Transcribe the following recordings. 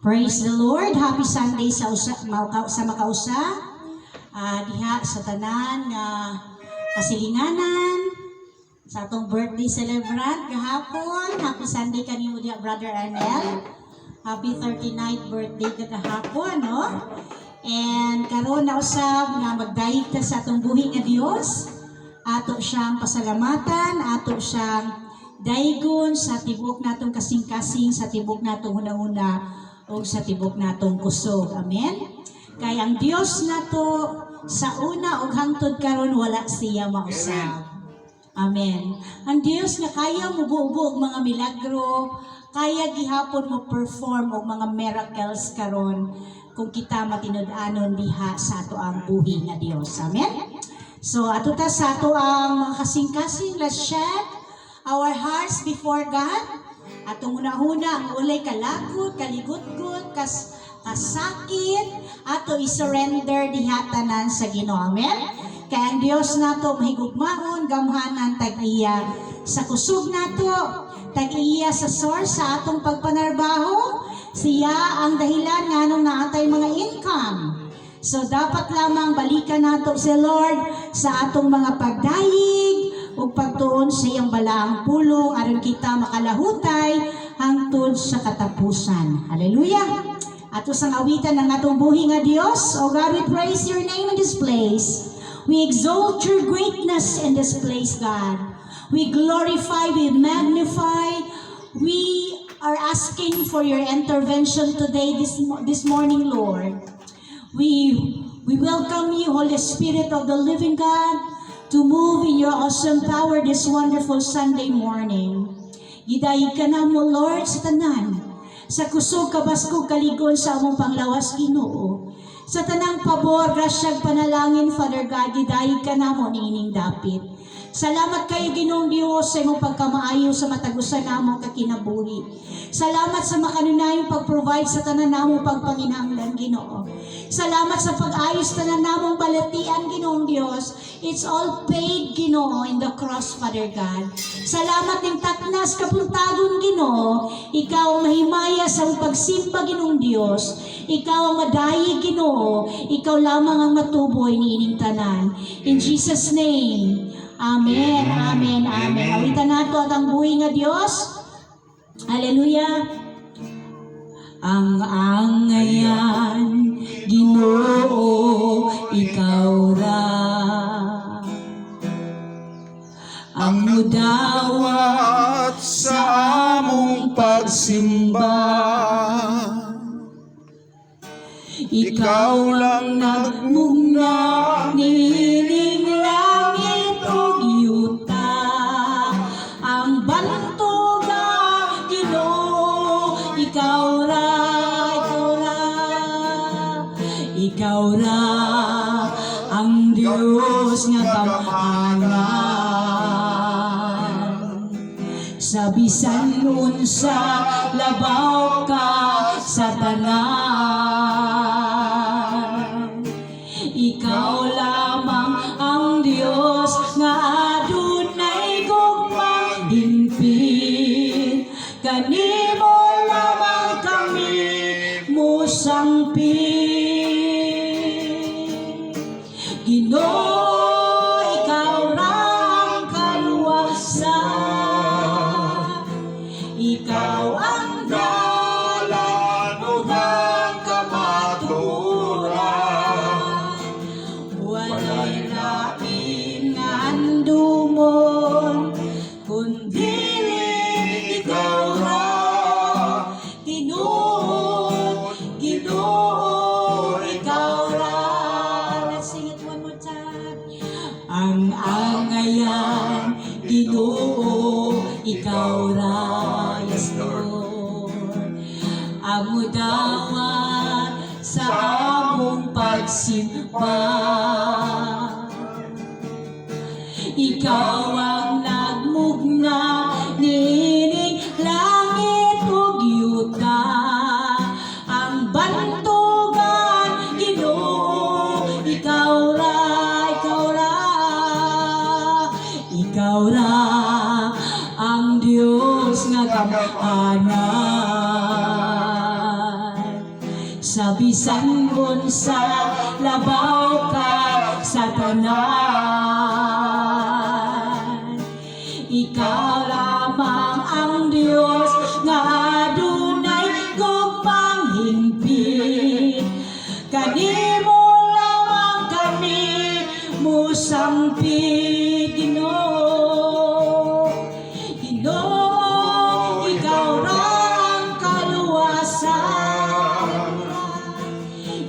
Praise the Lord. Happy Sunday sa makausa. Diha sa tanan nga kasilinganan sa atong birthday celebrant gahapon. Happy Sunday kanimo diha, Brother Arnel. Happy 39th birthday kahapon, no? And karon na usab nga magdayeg ta sa atong buhi nga Dios. Ato siyang pasalamatan, ato siyang daygon sa tibok natong kasing-kasing, sa tibok natong una-una o sa tibok natong kusog. Amen? Kay ang Dios nato sa una og hangtod karon wala siya mausab. Amen. Ang Dios nga kaya mo buo mga milagro, kaya gihapon mo perform og mga miracles karon kung kita matinud-anon diha sa ato ang buhi nga Dios. Amen? So ato ta sa ato ang mga kasing-kasing, let's share our hearts before God. Atong una-una ang ulay kalakot, kaligut-gut, kasakit, ato i-surrender diha tanan sa Ginoo. Amen? Kaya ang Dios nato mahigugmaon, gamhanan, tag-iya sa kusog nato, tag-iya sa source sa atong pagpanarbaho. Siya ang dahilan nga nung naatay mga income. So dapat lamang balikan nato si Lord sa atong mga pagdayig ug pagtuon sa iyang balaang pulong aron kita makalahutay hangtod sa katapusan. Hallelujah! Ato sang awitan ng atong buhi nga Dios. Oh God, we praise your name in this place. We exalt your greatness in this place, God. We glorify, we magnify. We are asking for your intervention today, this morning, Lord. We welcome you, Holy Spirit of the living God, to move in your awesome power this wonderful Sunday morning. Gidayeg ka na mo, Lord, sa tanan. Sa kusog, kabaskog, kaligon sa among panglawas, Ginoo. Sa tanang pabor, grasyag, panalangin, Father God, gidayeg ka na mo niining dapit. Salamat kayo, Ginoong Dios, sa imong pagkamaayo sa matagusan namong kakinabuhi. Salamat sa makanunayong pag-provide sa tanan namong pagpanginahanglan, Ginoo. Salamat sa pag-ayos tanan namong balatian, Ginoong Dios. It's all paid, Ginoo, in the cross, Father God. Salamat ng taknas kapuntagon, Ginoo. Ikaw ang mahimaya sa pagsimba, Ginoong Dios. Ikaw ang madayig, Ginoo. Ikaw lamang ang matuboy ni ining tanan. In Jesus' name. Amen, amen, amen. Awitan nato at ang buhi nga Dios. Hallelujah. Ang angayan, Ginoo, ikaw ra. Ang mudawat sa among pagsimba, ikaw lang nagmugna, nining langit o yuta. Ang bantuga, Ginoo, ikaw ra, ikaw ra. Ikaw ra ang Diyos nga kamhanan. Sa bisan unsa labaw ka sa tanan. Ikaw lamang ang Diyos nga adunay gugmang hingpit. Kanimo lamang kami musangpit. Ginoo, ikaw ra ang kaluwasan. Ikaw ang dalan ug ang kamaturan. walay lain nga andumon, kundi ikaw ra. Ginoo, Ginoo, ikaw ra. Let's sing it one more time. Ang angayan, Ginoo, ikaw ra. Yes, Lord. Ang mudawat sa among pagsimba, ikaw ang nagmugna, nining langit ug yuta. Ang bantugan, Ginoo, ikaw ra, ikaw ra. Ikaw ra ang Diyos nga kamhanan. sa bisan sa labaw ka sa tanan. Ikaw lamang ang Diyos nga adunay gugmang hingpit. Kanimo lamang kami musampit, Ginoo. Ginoo, ikaw ra ang kaluwasan.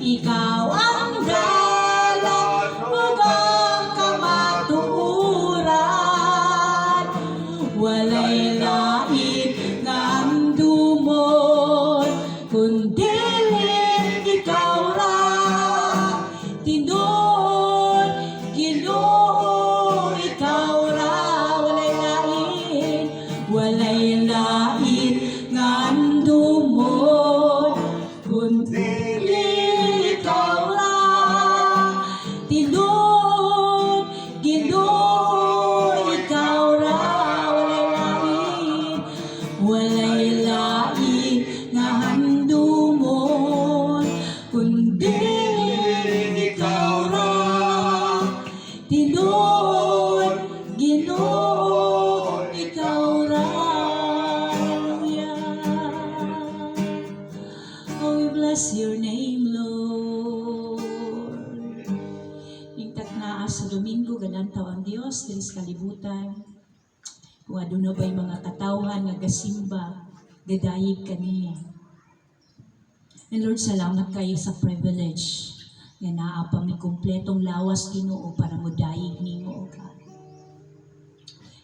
Ikaw ang dalan ug ang kamatuoran. Walay lain nga andumon kundi ikaw ra. Tinuod, Ginoo, ikaw ra. Walay lain nga andumon kundi ikaw ra. Tinuod, Ginoo, ikaw ra. Walay lain nga handumon kundi ikaw ra. Tinuod, Ginoo, ikaw ra. Oh, we bless your name, Lord. Hingtag naa sa Domingo, galantaw ang Dios diri sa kalibutan. Kung aduna ba'y mga katawhan nga gasimba, gadayig kaniya. And Lord, salamat kayo sa privilege nga naa pa mi kumpletong lawas, Ginoo, para mo dayig nimo, O God.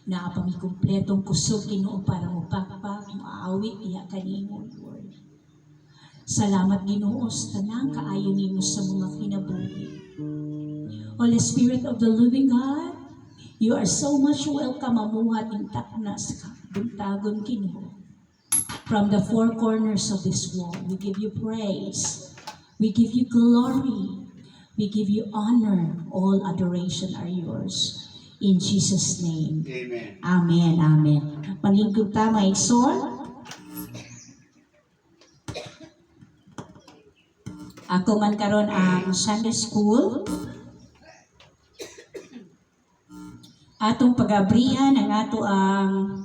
Naa pa mi kumpletong kusog, Ginoo, para mo pakpak, maawit iya kanimo, Lord. Salamat, Ginoo, sa tanang kaayo nimo sa mga kinabuhi. Holy Spirit of the living God, you are so much welcome amuhat ng takna sa buntagon, Ginoo. From the four corners of this world, we give you praise. We give you glory. We give you honor. All adoration are yours. In Jesus' name. Amen. Amen. Amen. Manlingkod ta, mga igsoon. Ako man karon ang Sunday School. Atong pag-abrihan ang ato ang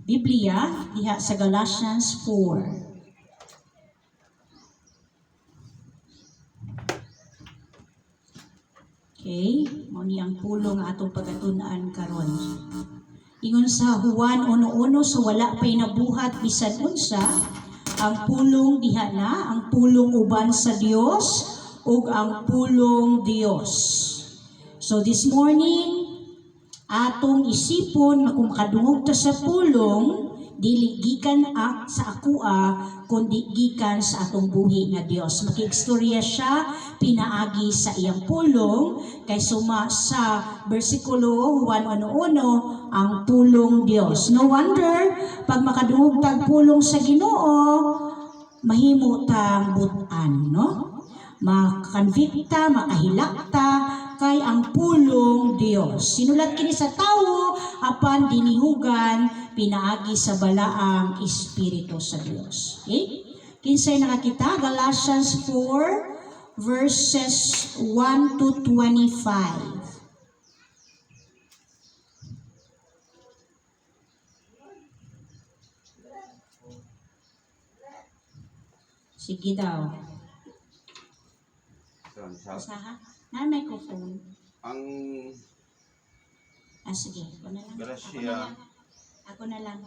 Biblia diha sa Galatians 4. Okay, mao ni ang pulong nga atong pagatun-an karon. Ingon sa Juan 1:1, so wala pay nabuhat bisan unsa, ang pulong diha na, ang pulong uban sa Dios ug ang pulong Dios. So this morning, atong isipon nga kung makadungog ta sa pulong, dili gikan sa akua, kundi gikan sa atong buhi nga Dios. Makigstorya siya pinaagi sa iyang pulong kay suma sa bersikulo 1:1 ang pulong Dios. No wonder pag makadungog tag pulong sa Ginoo, mahimo tang butan, no? Makakonvikta, makahilakta kay ang pulong Dios. Sinulat kini sa tawo apan dinihugan pinaagi sa balaang Espiritu sa Dios. Okay? Kinsay nakakita? Galatians 4 verses 1 to 25. Sige daw. Usaha? Na microphone. Ang Sige, ako na lang. Gracia. Ako na lang.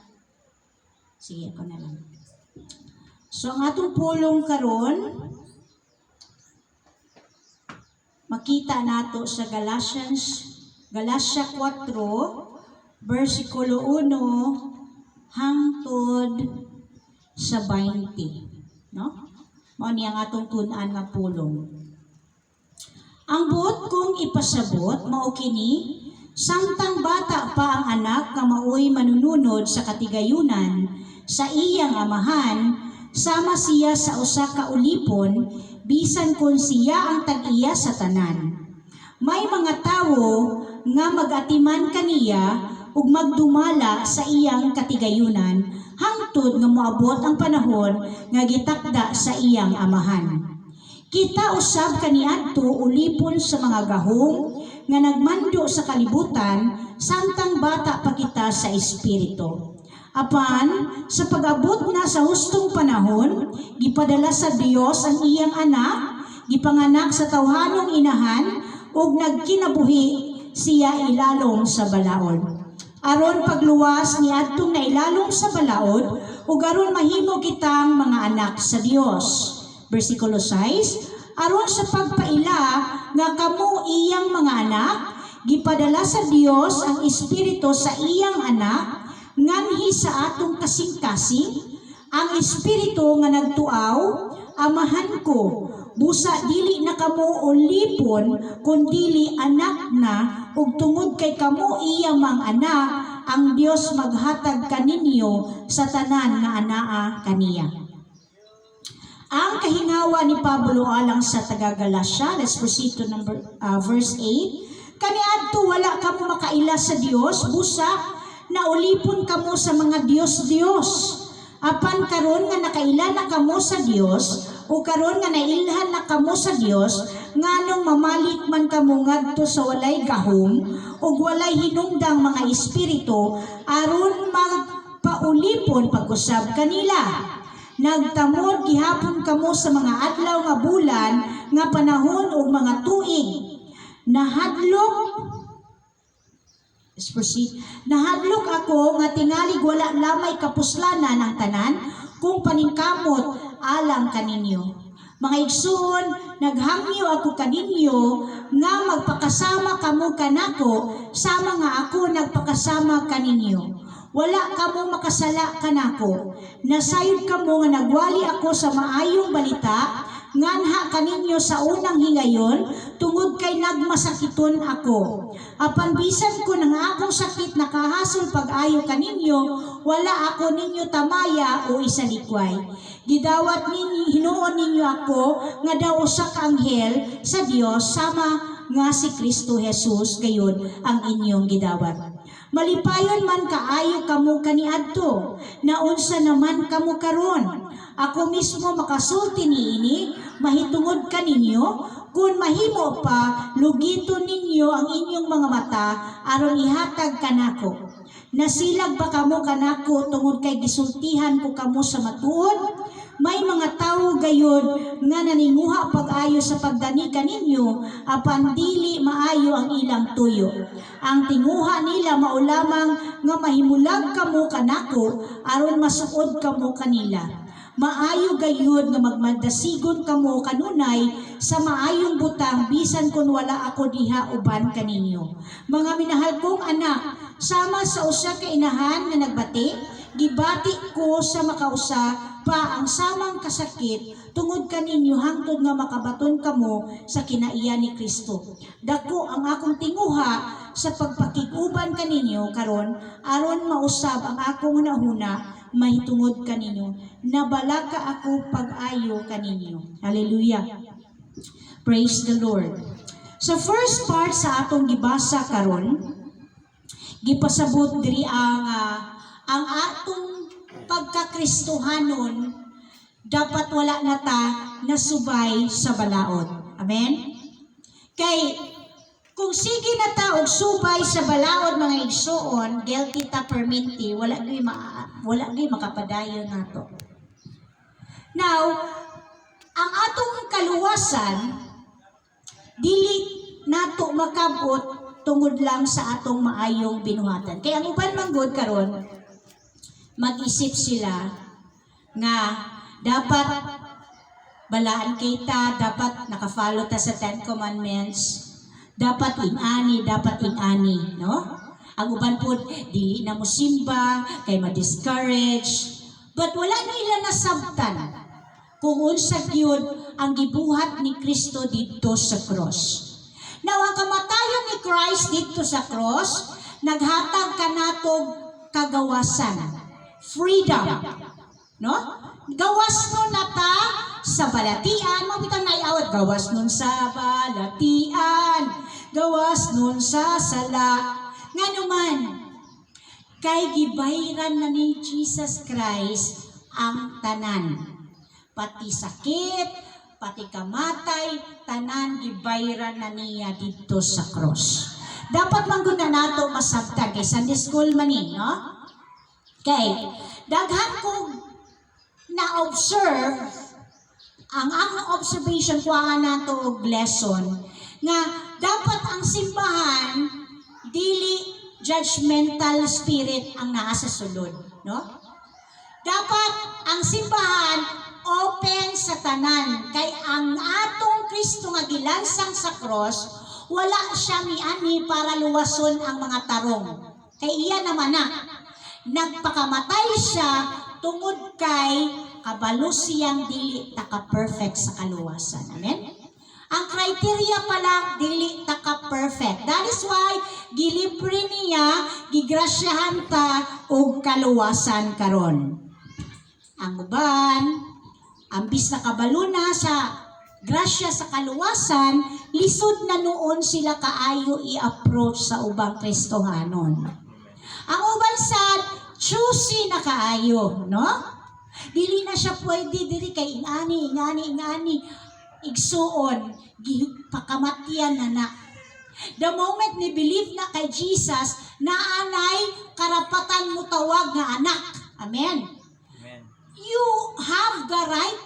Sige, ako na lang. So, ang atong pulong karon, makita nato sa Galatia 4, versikulo 1, hangtod sa 20. No? Mao ni ang atong tun-an nga pulong. Ang buot kong ipasabot, mao kini, samtang bata pa ang anak nga maoy manununod sa katigayunan sa iyang amahan, sama siya sa usa ka ulipon, bisan kon siya ang tag-iya sa tanan. May mga tawo nga mag-atiman kaniya ug magdumala sa iyang katigayunan hangtod nga moabot ang panahon nga gitakda sa iyang amahan. Kita usab kaniadto ulipon sa mga gahom nga nagmando sa kalibutan samtang bata pa kita sa espiritu. Apan sa pag-abot na sa hustong panahon, gipadala sa Dios ang iyang anak, gipanganak sa tawhanong inahan ug nagkinabuhi siya ilalom sa balaod. Aron pagluwas ni adtong nailalom sa balaod ug aron mahimo kitang mga anak sa Dios. Versikulo 6, aron sa pagpaila nga kamo iyang mga anak, gipadala sa Dios ang Espiritu sa iyang anak, nganhi sa atong kasing-kasing, ang Espiritu nga nagtuaw, amahan ko, busa dili na kamo ulipon, kundili anak na, ug tungod kay kamo iyang mga anak, ang Dios maghatag kaninyo sa tanan nga anaa kaniya. Ang kahingawa ni Pablo alang sa taga-Galacia, let's proceed to verse 8. Kaniadto wala kamo makaila sa Dios, busa na ulipon kamo sa mga Dios-Dios. Apan karon nga nakaila na kamo sa Dios, o karon nga nailhan na kamo sa Dios, nganong mamalik man kamo ngadto sa walay gahom, ug walay hinungdang mga espiritu, aron magpaulipon pag-usab kanila. Nagtamod gihapon kamo sa mga adlaw nga bulan nga panahon ug mga tuig. Nahadlok ako nga tingalig wala lamay kapuslanan ang tanan kung paningkamot alang kaninyo. Mga igsoon, naghangyo ako kaninyo nga magpakasama kamo kanako sama nga ako nagpakasama kaninyo. Wala kamo makasala kanako. Nasayod kamo nga nagwali ako sa maayong balita, nganha kaninyo sa unang hingayon, tungod kay nagmasakiton ako. Apan bisan ko ng akong sakit nakahasol pag-ayo kaninyo, wala ako ninyo tamaya o isalikway. Gidawat ninyo, hinuon ninyo ako, nga daw usa ka anghel sa Dios, sama nga si Kristo Jesus, gayon ang inyong gidawat. Malipayon man kaayo kamo kaniadto, naunsa naman kamo karon. Ako mismo makasulti niini, mahitungod kaninyo, kung mahimo pa, lugiton ninyo ang inyong mga mata, aron ihatag kanako. Nasilag ba kamo kanako tungod kay gisultihan ko kamo sa matuod? May mga tawo gayud nga naninguha pag-ayo sa pagdani kaninyo, apan dili maayo ang ilang tuyo. Ang tinguha nila maulamang nga mahimulag kamo kanako, aron masuod kamo kanila. Maayo gayud nga magmadasigon kamo kanunay sa maayong butang bisan kun wala ako diha uban kaninyo. Mga minahal kong anak, sama sa usa ka inahan nga nagbati, gibati ko sa makausa pa ang samang kasakit tungod kaninyo hangtod nga makabaton kamo sa kinaiya ni Kristo. Dako ang akong tinguha sa pagpakiguban kaninyo karon aron mausab ang akong nahuna mahitungod kaninyo. Nabalaka ako pag-ayo kaninyo. Hallelujah. Praise the Lord. So first part sa atong gibasa karon, gipasabot diri ang atong pagkakristohanon dapat wala na ta nasubay sa balaod. Amen? Kay kung sige na ta og subay sa balaod mga igsoon, guilty ta perminti, wala gyud makapadayon nato. Now, ang atong kaluwasan dili nato makabot tungod lang sa atong maayong binuhatan. Kaya ang uban manggod karon mag-isip sila nga dapat balaan kita, dapat nakafollow ta sa 10 Commandments, dapat ingani, no? Ang uban po, dili na mo simba, kay ma-discourage. But wala nila nasabtan kung unsa gyud ang gibuhat ni Kristo dito sa cross. Now, ang kamatayon ni Christ dito sa cross, naghatag kanatog kagawasan, freedom, no? Gawas nun na ta sa balatian, mabitang naiawat, gawas nun sa balatian, gawas nun sa sala. Nga naman, kay gibayran na ni Jesus Christ ang tanan. Pati sakit, pati kamatay, tanan gibayran na niya dito sa cross. Dapat manggod na nato masabtan kay Sunday school man no? Kay daghan ko na-observe ang observation ko nato og lesson nga dapat ang simbahan dili judgmental spirit ang naa sa sulod, no? Dapat ang simbahan open sa tanan kay ang atong Kristo nga gilansang sa cross wala siya miani para luwason ang mga tarong. Kay iya naman na nagpakamatay siya tungod kay kabalo siyang dili taka-perfect sa kaluwasan. Amen? Ang criteria pala dili taka-perfect. That is why gilibre niya, gigrasyahan ta og kaluwasan karon. Ang uban, ambis na kabalo na sa grasya sa kaluwasan, lisod na noon sila kaayo i-approach sa ubang Kristohanon. Ang uban sad, choosy na kaayo, no? Dili na siya pwede diri kay ingani, igsuon, pakamatyan na na. The moment ni believe na kay Jesus, naanay karapatan mo tawag nga anak. Amen. You have the right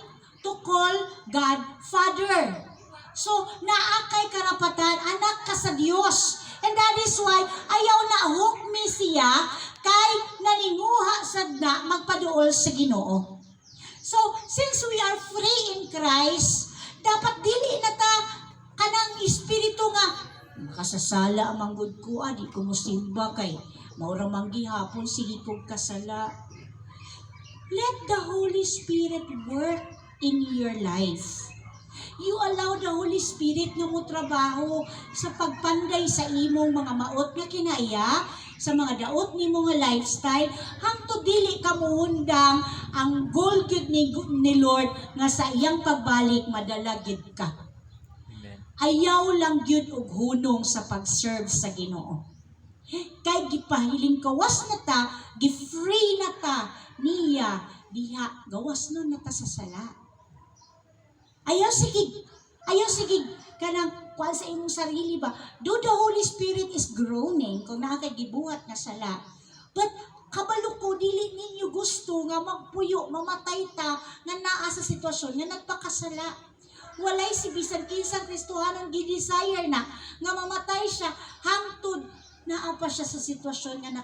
to call God Father. So, naakay karapatan, anak ka sa Diyos. And that is why, ayaw na hukmi siya kay naninguha sadna magpaduol sa Ginoo. So, since we are free in Christ, dapat dili na ta kanang espiritu nga makasasala ang manggod ko, di ko musimba kay maurang manggihapon sige kong kasala. Let the Holy Spirit work in your life. You allow the Holy Spirit nga mo trabaho sa pagpanday sa imong mga maot nga kinaiya, sa mga daot ni mga lifestyle, hangtod dili ka muundang ang goal gid ni Lord nga sa iyang pagbalik madala gid ka. Ayaw lang gyud og hunong sa pag-serve sa Ginoo. Kay gipahiling kawas na ta, gi-free na ta niya diha gawas nun na ta sa sala. Ayaw sige kanang kuan sa imong sarili ba, do the Holy Spirit is groaning kung nakakagibuhat na sala, but kabalo ko dili ninyo gusto nga magpuyo mamatay ta nga naa sa sitwasyon nga nagpakasala. Walay si bisan kinsang Kristohanon gi-desire na nga mamatay siya hangtod naa pa siya sa sitwasyon nga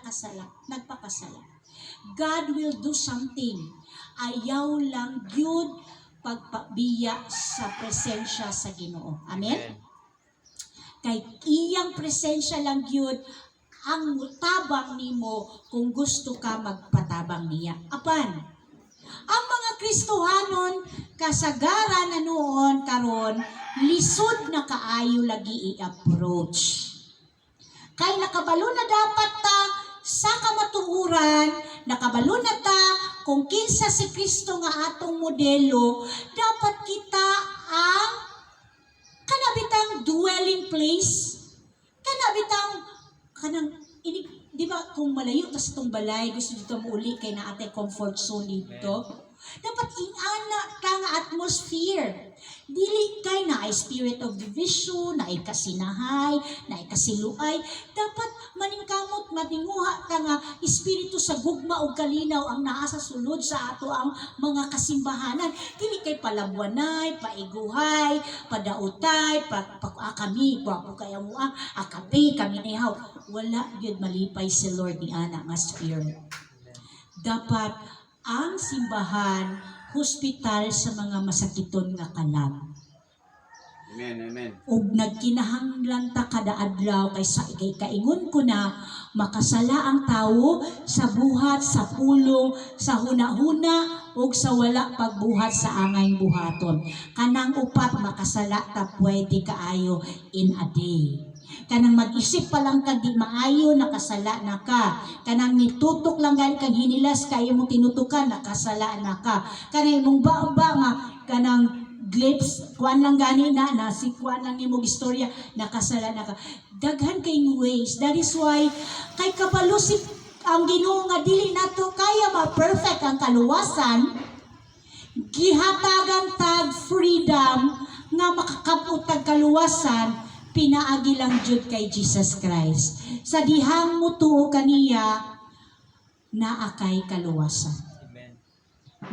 nagpakasala. God will do something. Ayaw lang gyud pagpabiya sa presensya sa Ginoo. Amen? Kay iyang presensya lang gyud ang mutabang nimo kung gusto ka magpatabang niya. Apan, ang mga Kristohanon kasagaran na noon karon lisod na kaayo lagi i-approach. Kay nakabalo na dapat ta sa kamatuoran, nakabalo na ta kung kinsa si Kristo nga atong modelo, dapat kita ang kanabitang dwelling place, kanang di ba kung malayo tas itong balay, gusto dito mo uli kay na atay comfort zone dito. Dapat ingana ka nga atmosphere. Dili kay na ay spirit of division, na ay kasinahay, na ay kasiluay. Dapat maningkamot, matinguha ka nga espiritu sa gugma o kalinaw ang naa sa sulod sa ato ang mga kasimbahanan. Dili kay palabuanay, paiguhay, padautay, kami, gwapo kaya mo akabi, kami nihaw. Wala yun malipay si Lord ni ana nga spirit. Dapat ang simbahan, hospital sa mga masakiton nga kalag. Amen, amen. Ug nagkinahanglan ta kada adlaw kay kaingon ko na makasala ang tawo sa buhat, sa pulong, sa hunahuna ug sa wala pagbuhat sa angay buhaton. Kanang upat makasala ta pwede kaayo in a day. Kanang mag-isip pa lang kag di maayo nakasala na ka. Kanang nitutok lang gani kang hinilas kayo mo tinutukan nakasala na ka. Kanang imong ba nga kanang glimpse kuan lang gani na si kuan lang nimo istorya nakasala na ka. Daghan kay ways. That is why kay kabalo si ang Ginoo nga dili nato kaya ma-perfect ang kaluwasan. Gihatagan tag freedom haputag kaluwasan, pinaagi lang jud kay Jesus Christ. Sa dihang mo tuo kaniya, naa kay kaluwasan. Amen.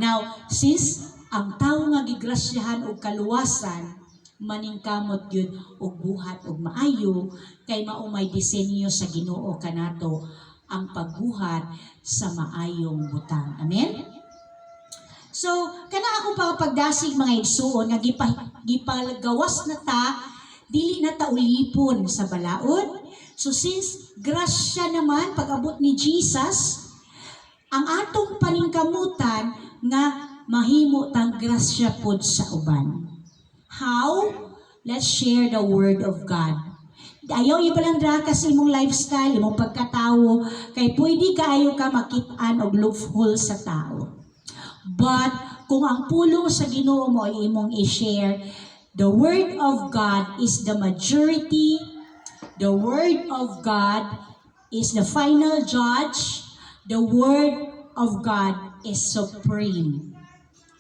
Now, since ang tao nga gigrasyahan og kaluwasan, maningkamot yun og buhat og maayo, kay maumay disenyo sa Ginoo kanato ang pagbuhat sa maayong butang. Amen? So, kana ako pa pagdasig mga igsuon nga gipagawas na ta, dili na ta ulipon sa balaod. So since grasya naman pag-abot ni Jesus, ang atong paningkamutan nga mahimo tang grasya pod sa uban. How? Let's share the word of God. Ayaw ibalandra kasi imong lifestyle, imong pagkatawo, kay pwede kaayo ka makit-an og loophole sa tao. But kung ang pulong sa Ginoo mo ay imong i-share, the word of God is the majority. The word of God is the final judge. The word of God is supreme.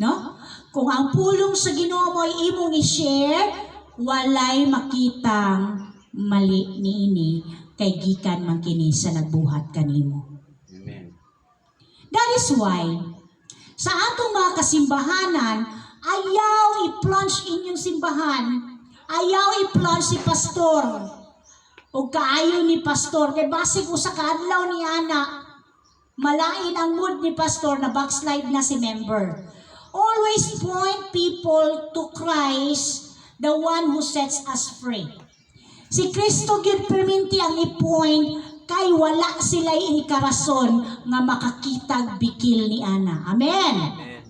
No? Kung ang pulong sa Ginoo mo ay imong i-share, walay makitang mali niini kay gikan man kini sa nagbuhat kanimo. Amen. That is why sa atong mga kasimbahanan, ayaw i-plunge inyong simbahan, ayaw i-plunge si pastor. O kaayo ni pastor, kay basig usa ka adlaw ni ana, malain ang mood ni pastor na backslide na si member. Always point people to Christ, the one who sets us free. Si Kristo gyud perminti ang i-point kay wala sila ikarason nga makakitag bikil ni ana. Amen. Amen.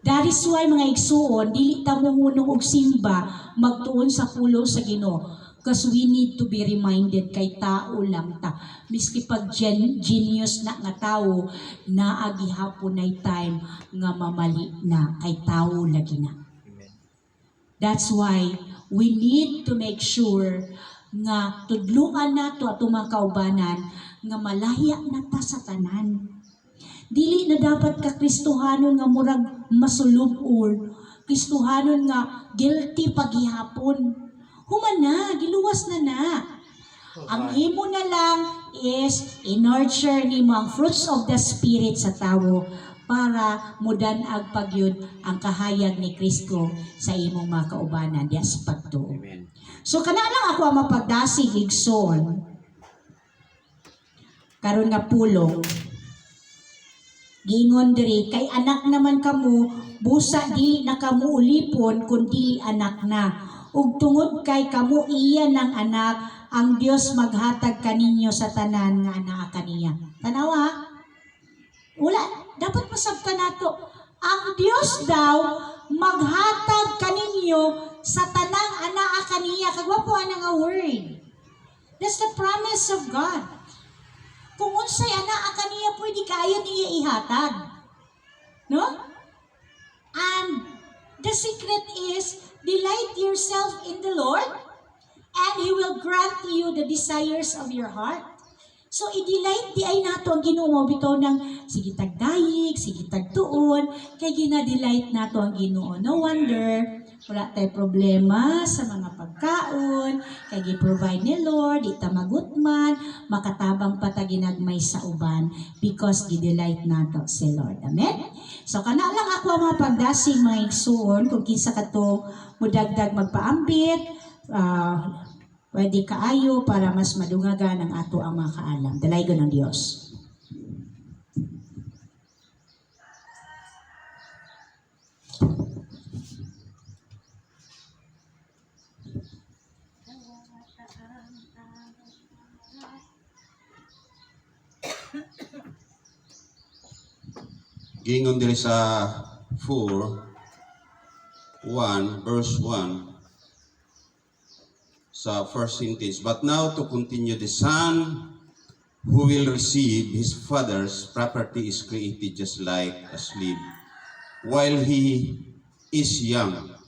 That is why mga igsuon, dili ta mungunong og simba magtuon sa pulo sa Ginoo. Because we need to be reminded kay tao lang ta. Miski pag genius na nga tao, naagi hapon ay time nga mamali na kay tao lagi na. Amen. That's why we need to make sure nga tudluan nato ato mga kaubanan nga malaya na ta sa tanan. Dili na dapat ka Kristohanon nga murag masulubol, Kristohanon nga guilty paghihapon. Human na, giluwas na. Ang imo na lang is in-nurture nimo ang fruits of the Spirit sa tawo para mudanag pagyud ang kahayag ni Kristo sa imong mga kaubanan diya sa pagtuo. Amen. So kana lang ako ang mapagdasig igsoon karon nga pulong gingon diri kay anak naman kamo busa di na kamo ulipon kundi anak na ug tungod kay kamo iya ng anak ang Dios maghatag kaninyo sa tanan nga anaa kaniya. Tanawa wala dapat masabtan nato ang Dios daw maghatag kaninyo sa tanang anaa kaniya. Kagwapo ana nga word. That's the promise of God. Kung unsay anaa kaniya pwede kaayo niya ihatag. No? And the secret is delight yourself in the Lord and He will grant you the desires of your heart. So, i-delight di ay nato ang Ginoo bitaw ng sige tagdayig, sige tagtuon, kay gina-delight nato ang Ginoo. No wonder, wala tayo problema sa mga pagkaon, kay gi-provide ni Lord, di ta magutman, makatabang pa ta ginagmay sa uban, because gi-delight nato si Lord. Amen? So, kana lang ako ang mga pagdasing mga igsuon, kung kinsa kato mudagdag magpaambit, pwede kaayo para mas madungagan ang ato ang mga kaalam. Dalaygon ng Diyos. Gingon diri sa 1 verse 1 sa first sentence. But now to continue, the son who will receive his father's property is created just like a slave while he is young,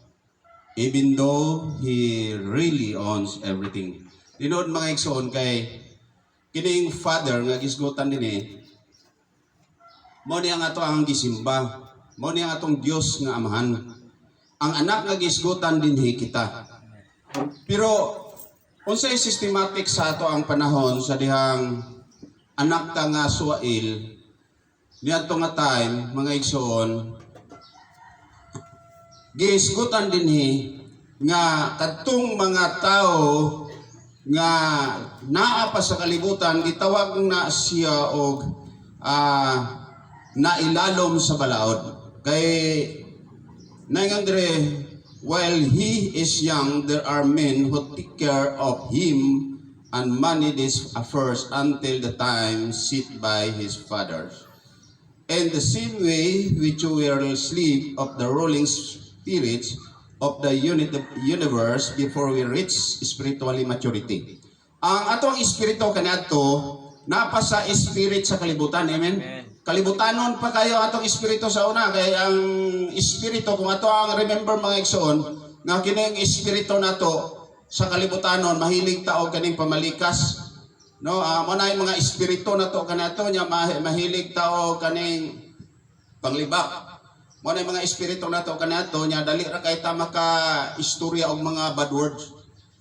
even though he really owns everything. Dinood mga igsoon kay kining father nga gisgutan dinhi, mo ni ang ato ang gisimba, mo ni ang atong Dios nga amahan. ang anak nga gisgutan dinhi kita. Pero unsay systematic sa ato ang panahon sa dihang anak ka nga suwail niadto nga time mga igsoon gisgutan dinhi nga kadtong mga tao nga naa pa sa kalibutan gitawag na siya og nailalom sa balaod kay naingan dire while he is young there are men who take care of him and manage his affairs until the time set by his fathers. In the same way which we are slave of the ruling spirits of the universe before we reach spiritually maturity. Ang atong espiritu kaniadto napa sa spirit sa kalibutan, amen? Kalibutanon pa kayo atong espiritu sa una kay ang espiritu kung ato ang remember mga igsoon nga kining espiritu nato sa kalibutanon mahilig tao kaning pamalikas no mo na mga espiritu nato kanato nya mahilig tao kaning panglibak mo na mga espiritu nato kanato nya dali ra kay ta maka istorya og mga bad words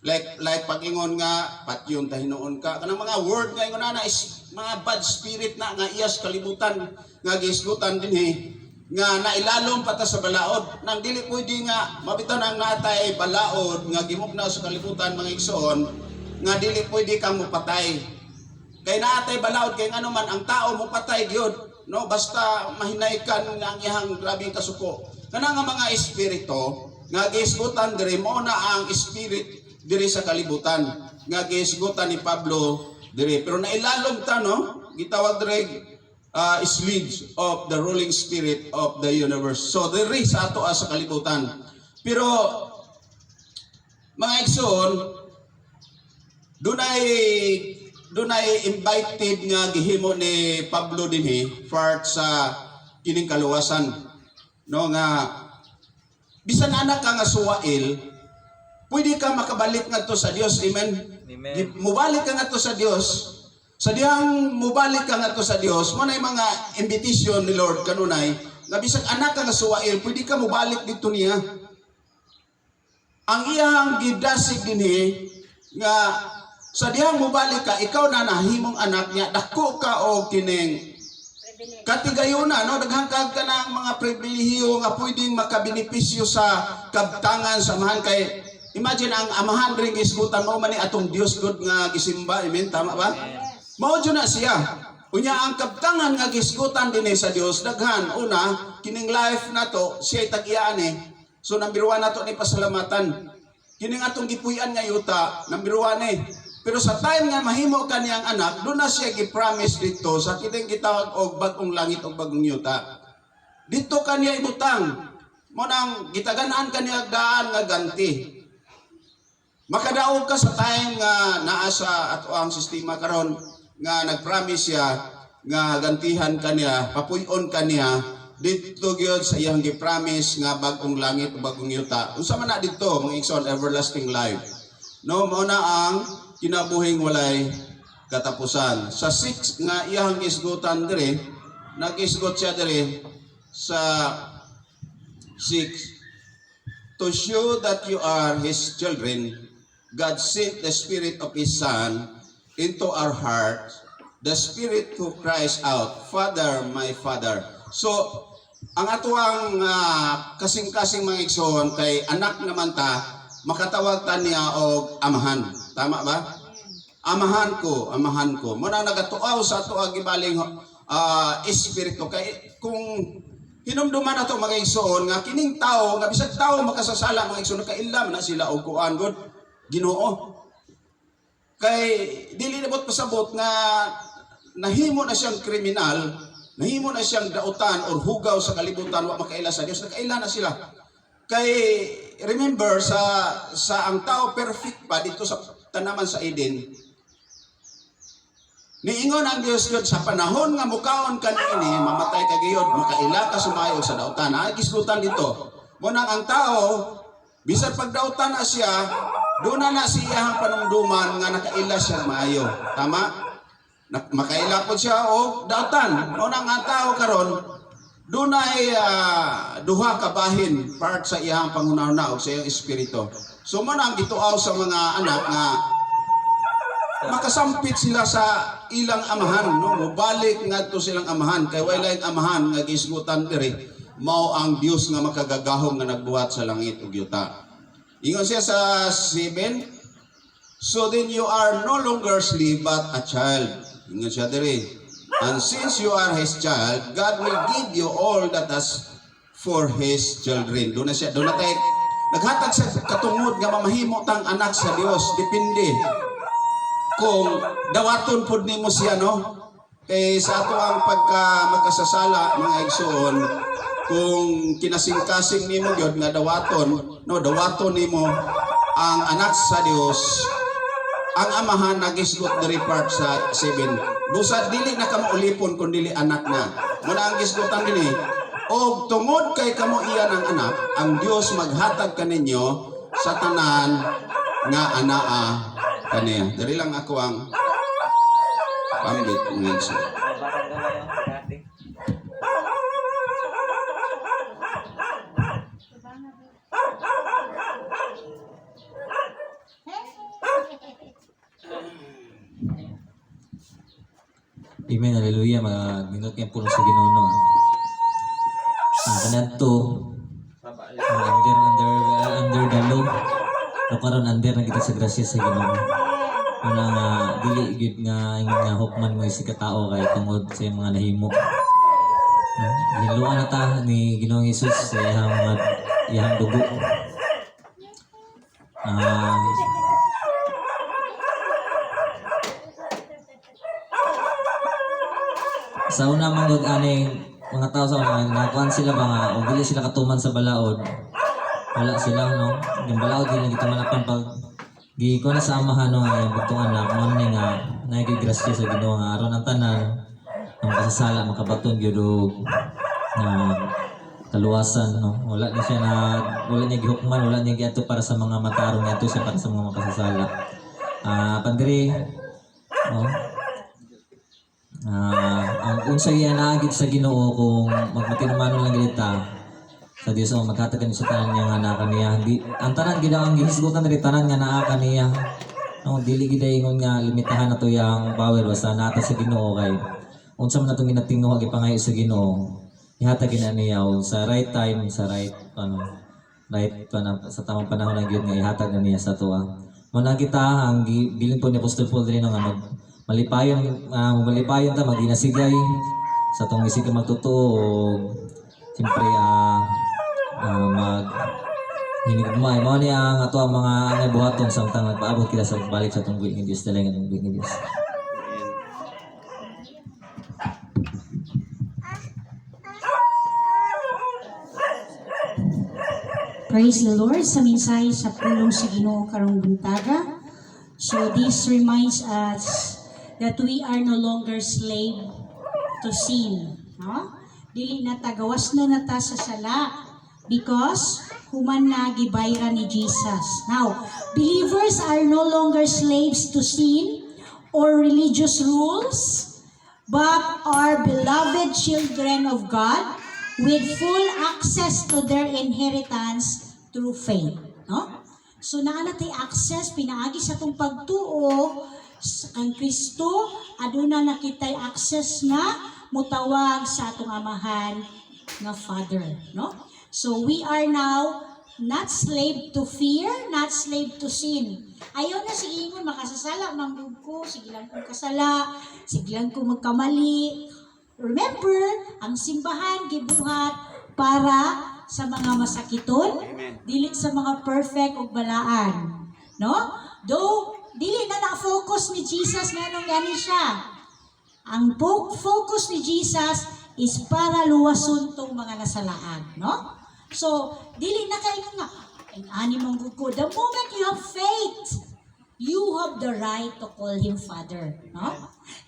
like pag-ingon nga patyon ta hinuon ka kanang mga word nga ingon na is mga bad spirit na nga iyas kalibutan nga gisgutan dinhi nga nailalom pata sa balaod nang dili pwede nga mabitaw nang natay balaod nga gimugna sa kalibutan mga igsoon nga dili pwede kang mopatay kay natay balaod kay ngano man ang tao mopatay gyud no basta mahinaykan ang iyang grabing kasuko kana nga mga espiritu nga gisgutan diri mo na ang spirit diri sa kalibutan nga gisgutan ni Pablo diri pero nailalom ta no gitawag diri slaves of the ruling spirit of the universe. So, diri sa ato sa kalibutan. Pero, mga igsoon, dunay invited nga gihimo ni Pablo dinhi part sa kining kaluwasan. No, nga, bisan anak ka nga suwail, pwede ka makabalik nga to sa Dios. Amen? Amen. Mubalik ka nga to sa Dios. Sa diyang mubalik ka nga to sa Dios, mo na mga invitation ni Lord kanunay, nga bisag anak ka nga suwail, pwede ka mubalik dito niya. Ang iyang gidasig dinhi nga sa diyang mubalik ka, ikaw na nahimong anak niya, dako ka o kining katigayuna, no? Daghangkag ka ng mga pribilehiyo nga pwedeng makabenepisyo sa kabtangan, samahan kay imagine ang amahan ring isgutan mo man ni atong Dios God nga gisimba, amen, tama ba? Mao na siya. Unya ang kabtangan nga gisgutan dinhi sa Dios daghan una kining life nato siya tag-iyaan eh. So number 1 nato ni pasalamatan. Kining atong gipuy-an nga yuta number 1 eh. Pero sa time nga mahimo kaniyang anak, doon na siya gi-promise dito sa kining gitawag og bagong langit og bagong yuta. Dito kaniya ibutang mo nang gitagan-an kaniya daan nga ganti. Makadaog ka sa time nga naa sa ato ang sistema karon nga nagpromise siya nga gantihan kaniya, papuyon kaniya dito gyud sa iyang gipromise nga bagong langit o bagong yuta. Unsa man na dito mga igsoon everlasting life. No mao na ang kinabuhing walay katapusan. Sa 6 nga iyang isgutan dire, nag-isgot siya dire sa 6 to show that you are His children, God sent the Spirit of His Son into our hearts, the Spirit who cries out, Father, my Father. So, ang atuang kasing-kasing mga igsoon kay anak naman ta, makatawag ta niya og amahan. Tama ba? Amahan ko, amahan ko. Muna nagatuaw sa ato ang gibaling espiritu. Kay kung hinumduman nato mga igsoon nga kining tao, nga bisag tao makasasala mga igsoon, kailam na sila og kuan God, Ginoo. Kay dili nabot pasabot nga nahimo na siyang kriminal, nahimo na siyang dautan or hugaw sa kalibutan wa makaila sa Dios, nakaila na sila. Kay remember sa ang tao perfect pa dito sa tanaman sa Eden. Niingon ang Dios God sa panahon nga mukaon ka niini, mamatay ka gayud, makaila ka sumayo sa dautan. Ay gisgutan dito. Mo nang ang tao bisan pagdautan na siya, doon na siyang panumduman nga nakaila siya maayo. Tama? Makaila po siya o dautan. O nang ang tao karon dunay duha ka bahin part sa iyang pangunauna o sa iyang espiritu. So man ang gituaw sa mga anak nga makasampit sila sa ilang amahan, no? Mubalik ngadto silang amahan kay wala ang amahan nga gisgutan diri mao ang Dios nga makagagahom nga nagbuhat sa langit ug yuta. Ingon siya sa 7, so then you are no longer slave but a child. Ingon siya diri. And since you are His child, God will give you all that is for His children. Doon na siya, doon na tayo. Naghatag sa katungod nga mamahimo tang anak sa Dios. Depende kung dawaton pud nimo siya, no? Kay sa ato ang pagka magkasasala, mga igsoon, kung kinasing-kasing nimo gyud nga dawaton, no, dawaton nimo ang anak sa Dios, ang amahan nagisgot diri part sa 7. Busa dili na kamo ulipon kun dili anak na. Muna ang gisgotan dinhi, og tungod kay kamo iyan ang anak, ang Dios maghatag kaninyo sa tanan nga anaa kaniya. Diri lang ako ang pambit ngayon siya. Amen, hallelujah, mga ginot kayong pulong sa Ginoo. No? Kanadto, under the law, no karon under na kita sa grasya sa Ginoo. Una nga dili gid nga ingon nga hukman mo si katao kay tungod sa iyang mga nahimo. No? Giluan na ta ni Ginoong Hesus sa iyang dugo. Sa una manggod aning mga tao sa una nakuan sila ba nga o dili sila katuman sa balaod, wala sila, no? Yung balaod dili kita manapan pag giko na sa amahan no nga yung bugtong anak mo ni nga nagigrasya sa Ginoo nga aron ang tanan ang kasasala makabaton gyud na kaluwasan, no? Wala niya gihukman, wala niya giadto para sa mga matarong niya siya para sa mga makasasala. Pandiri, no? Ang unsay iya naagid sa Ginoo kung magmatinumanon lang gid ta sa Dios o magkatagan sa tanan niya nga naa kaniya. Ang tanan gid ang gihisgutan diri tanan nga naa kaniya. No, dili gid ingon nga limitahan nato yang power basta nata sa Ginoo kay unsa man natong ginatinguha gipangayo sa Ginoo. Ihatag gid niya sa right time, sa right sa tamang panahon lang gyud nga ihatag na niya sa tuwa. Muna kita ang bilin po ni Apostol Paul diri nga malipayon ta maginasigay sa tong isig magtotoo o siyempre mag hinigmay mo ni ang ato ang mga angay buhaton samtang nagpaabot kita sa balik sa tong buhing Dios dalang ang buhing Dios. Praise the Lord sa mensahe sa pulong sa Ginoo karong buntaga. So this reminds us that we are no longer slave to sin. No? Dili na tagawas na nata sa sala because human na gibayra ni Jesus. Now, believers are no longer slaves to sin or religious rules, but are beloved children of God with full access to their inheritance through faith. No? So naa natay access pinaagi sa tong pagtuo ang Kristo, aduna na kitay access nga mutawag sa atong amahan nga Father, no? So we are now not slave to fear, not slave to sin. Ayaw na si ingon makasasala manggug ko, sigilan kong kasala, sigilan kong magkamali. Remember, ang simbahan gibuhat para sa mga masakiton, dili sa mga perfect ug balaan, no? Though dili na na-focus ni Jesus nganong gani siya. Ang focus ni Jesus is para luwason tong mga nasalaan, no? So, dili na kayo nga, ani mong ko. The moment you have faith, you have the right to call Him Father, no?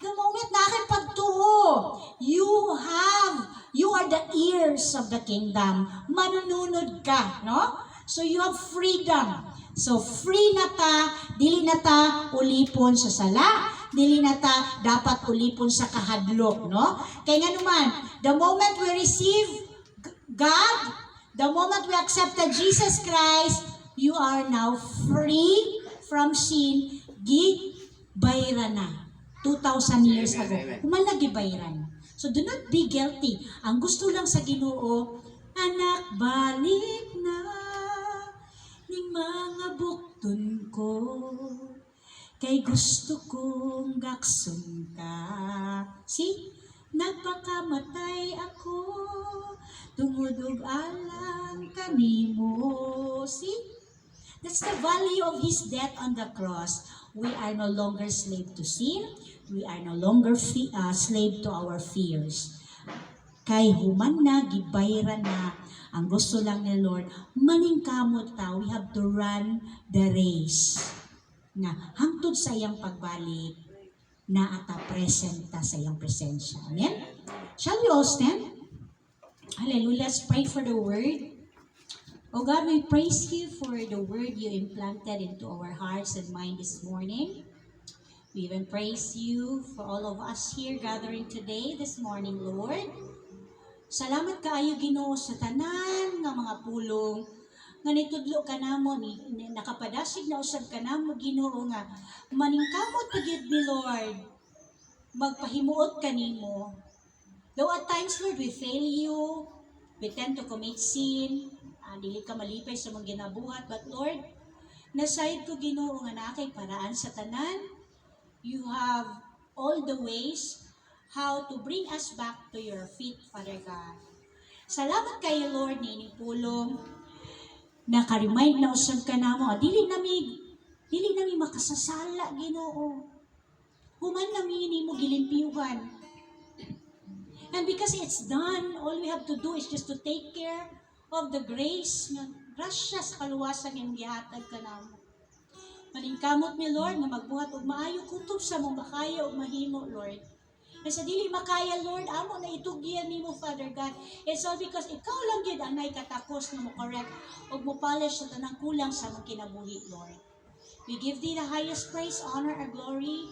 The moment na kay pagtuo, you are the ears of the kingdom. Manununod ka, no? So you have freedom. So free na ta, dili na ta ulipon sa sala, dili na ta dapat ulipon sa kahadlok, no? Kaya nga naman, the moment we receive God, the moment we accepted Jesus Christ, you are now free from sin. Gibayran na. 2,000 years ago. Humala gibayran. So do not be guilty. Ang gusto lang sa Ginoo, anak, balik na ning mga bukton ko. Kay gusto kong gakson ka. See? Nagpakamatay ako, tungod alang kanimo. See? That's the value of His death on the cross. We are no longer slave to sin. We are no longer slave to our fears. Kay human na, gibayran na, ang gusto lang ni Lord, maningkamot ta, we have to run the race. Nga, hangtod sa iyang pagbalik, na ata present ta sa iyang presensya. Amen? Shall we all stand? Hallelujah. Let's pray for the word. Oh God, we praise you for the word you implanted into our hearts and mind this morning. We even praise you for all of us here gathering today, this morning, Lord. Salamat kaayo Ginoo sa tanan nga mga pulong nga nitudlo ka namo ni nakapadasig na usab ka namo Ginoo nga maningkamot pagid ni Lord magpahimuot kanimo. Though at times Lord we fail you, we tend to commit sin, dili ka malipay sa mga ginabuhat, but Lord nasayod ko Ginoo nga naa kay paraan sa tanan. You have all the ways how to bring us back to your feet, Father God. Salamat kayo, Lord, nining pulong. Naka-remind na usab ka namo, dili nami makasasala, Ginoo. Human nami nimo gilimpiyuhan. And because it's done, all we have to do is just to take care of the grace, nga grasya sa kaluwasan ng gihatag ka namo. Maningkamot mi, Lord, nga magbuhat og maayo kutob sa mong makaya og mahimo, Lord. And sa dili makaya, Lord, amo na itugyan nimo, Father God. It's all because ikaw lang gyud ang naikatakos nga mo correct ug mo polish sa tanang kulang sa mong kinabuhi, Lord. We give thee the highest praise, honor, and glory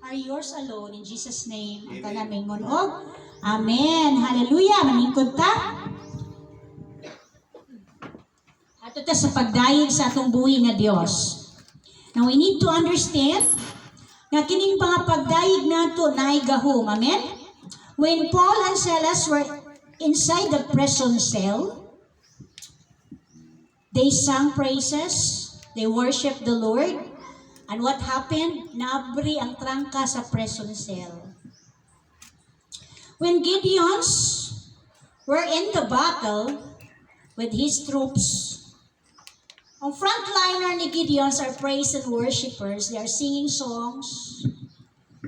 are yours alone. In Jesus' name, ang tanan mingon og amen. Hallelujah. Maningkod ta. Ato ta sa pagdayeg sa atong buhi nga Dios. Now we need to understand nga kining mga pagdayeg nato naay gahom. Amen? When Paul and Silas were inside the prison cell, they sang praises, they worshiped the Lord, and what happened? Naabri ang trangka sa prison cell. When Gideons were in the battle with his troops, ang frontliner ni Gideons are praise and worshipers. They are singing songs,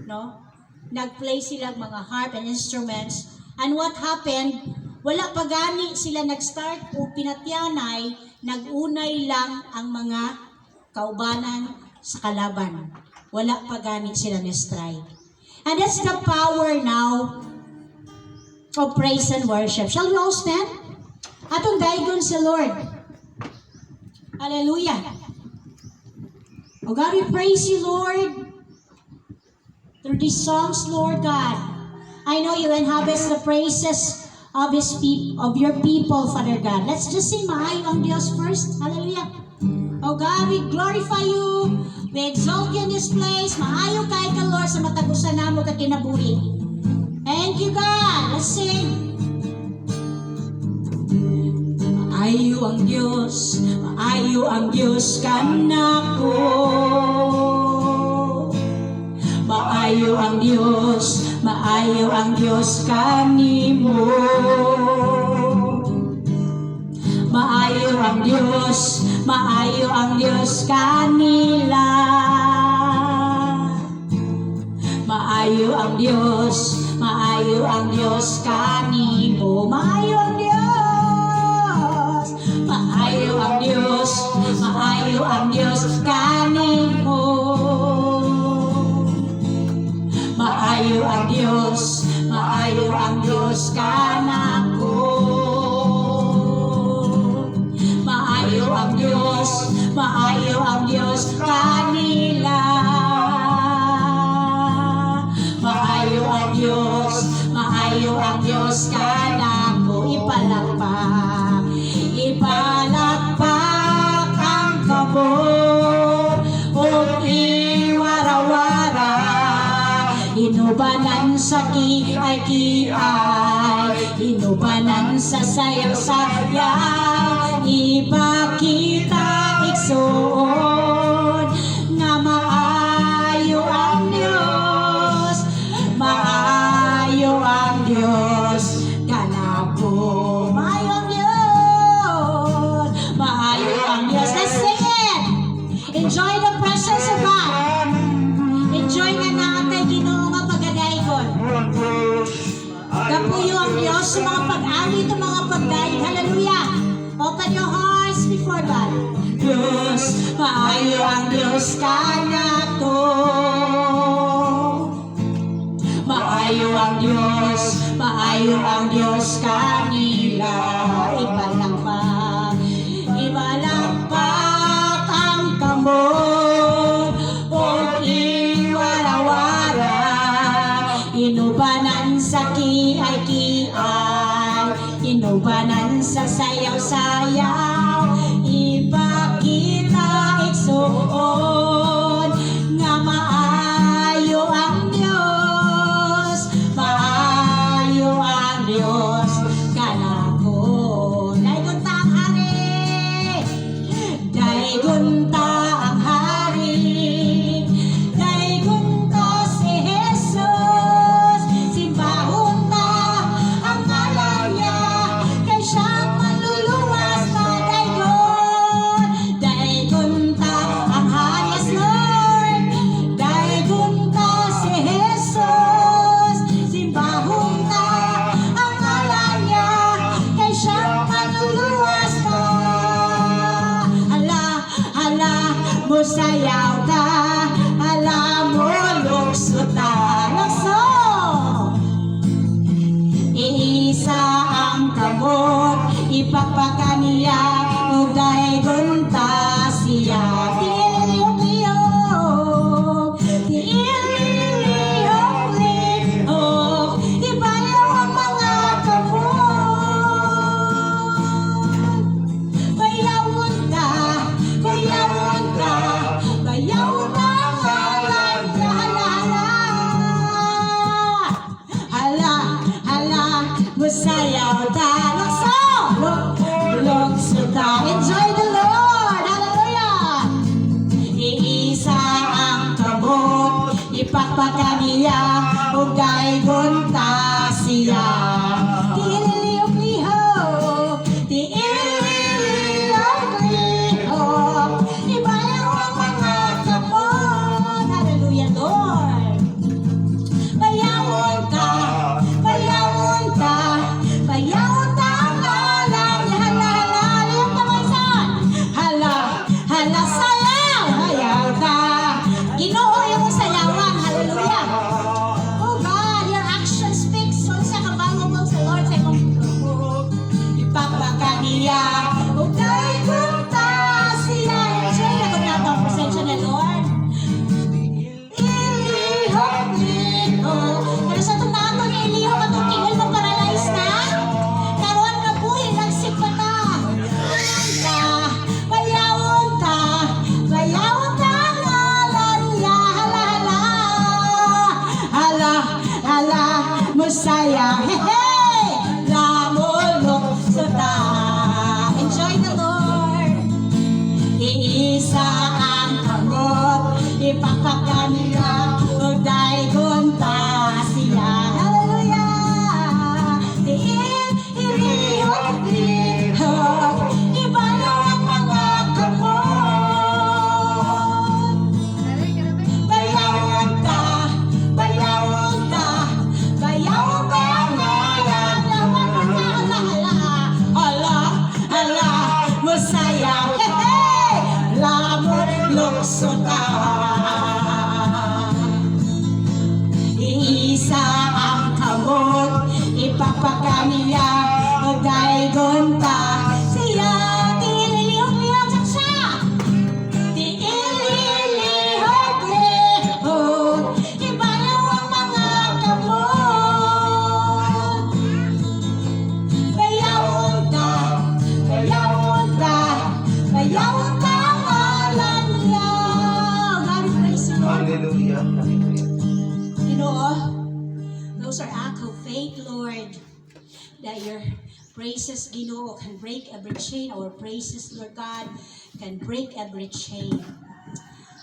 no? Nagplay sila mga harp and instruments. And what happened? Wala pa gani sila nag-start o pinatyanay, nag-unay lang ang mga kaubanan sa kalaban. Wala pa gani sila na-strike. And that's the power now of praise and worship. Shall we all stand? Atong daigon sa Lord. Hallelujah. Oh God, we praise you, Lord, through these songs, Lord God. I know you inhabit the praises of your people, Father God. Let's just sing Maayo ang Diyos first. Hallelujah. Oh God, we glorify you. We exalt you in this place. Maayo kay ka, Lord, sa matagusan namo ka kinabuhi. Thank you, God. Let's sing. Maayo ang Diyos, maayo ang Diyos kanako. Maayo ang Diyos kanimo. Maayo ang Diyos kanila. Maayo ang Diyos kanimo. Maayo ang Diyos. Maayo ang Diyos kanimo. Maayo ang Diyos kanako. Maayo ang maayo ang Diyos kanila. Maayo ang Diyos kanako, ipalakpak, ipalakpak ang kabot, o iwarawara, inubanan sa kiay, inubanan sa sayaw-sayaw, ipakita igsoon, nga maayo ang Diyos, maayo ang Diyos kanako. Maayo ang Diyos, maayo ang Diyos. Let's sing it! Enjoy the presence of God. Enjoy nga natin Ginoo nga pagadayon. Kapuyo ang Diyos sa mga pag-awit o mga pagdaig. Hallelujah! Open your hearts before God. Diyos, maayo ang Diyos kanako. Maayo ang Diyos kanila. Ibalakpak, ibalakpak ang kamot, o iwarawara, inubanan sa kiay, inubanan sa sayaw-sayaw, ipakita igsoon, nga maayo ang Diyos, maayo ang Diyos kanako. Daygon ta ang hari, daygon ta ang hari, daygon ta si Jesus, simbahon ta ang ngalan niya, kay siyang manluluwas na daygon. Daygon ta ang hari, yes Lord, daygon ta si Jesus, simbahon ta ang ngalan niya, kay siyang manluluwas na. Hala, musayaw ta, hala mo lukso ta, lakso. Iisa ang kamot, ipagpakaniya, ug daygon ta siya. Tiiliyok-liyok, tiiliyok-liyok, ibayaw ang mga kamot. Bayawon ta, bayawon ta, bayawon ta ang ngalan niya. Hala, musayaw ta, lakso, lukso ta. Enjoy the Lord, hallelujah. Iisa ang kabot, ipakpakaniya, ug daygon ta siya. Tiiliyok-lihok, tiiliyok-lihok, ibayaw ang mga kamot. Hallelujah, Lord. Bayawon ta, bayawon ta, bayawon ta ang ngalan niya. Hala, liyong tamaysan. Hala, sayaw, hayaw ta. Ginoo yung sayawan, hallelujah. Oh God, your action speaks. So sa kabango mo sa Lord, sa imong ipagpakaniya, ug daygon ta siya. Enjoy na kung nato ang presensya ni Lord. Ilihok-lihok. Pero sa itong nato ni ilihok at itong tingol mo paralyzed na, karoon ka po, ilagsip ka na. Bayawon ta, bayawon ta ang ngalan niya. Hala, musaya, hey, lamulok sa ta. Enjoy the Lord. Iisa ang kamot, ipakpakaniya, ug daygon ta siya. Hallelujah. Tiiliyok-lihok, ibayaw ang mga kamot. Bayawon ta, bayawon ta, bayawon ta ang ngalan niya. Hala, musayaw, hey, lamot lukso ta. Iisa ang kamot, ipakpakaniya, ug daygon ta siya. Tiiliyok-lihok siya. that your praises, Ginoo, can break every chain. Our praises, Lord God, can break every chain.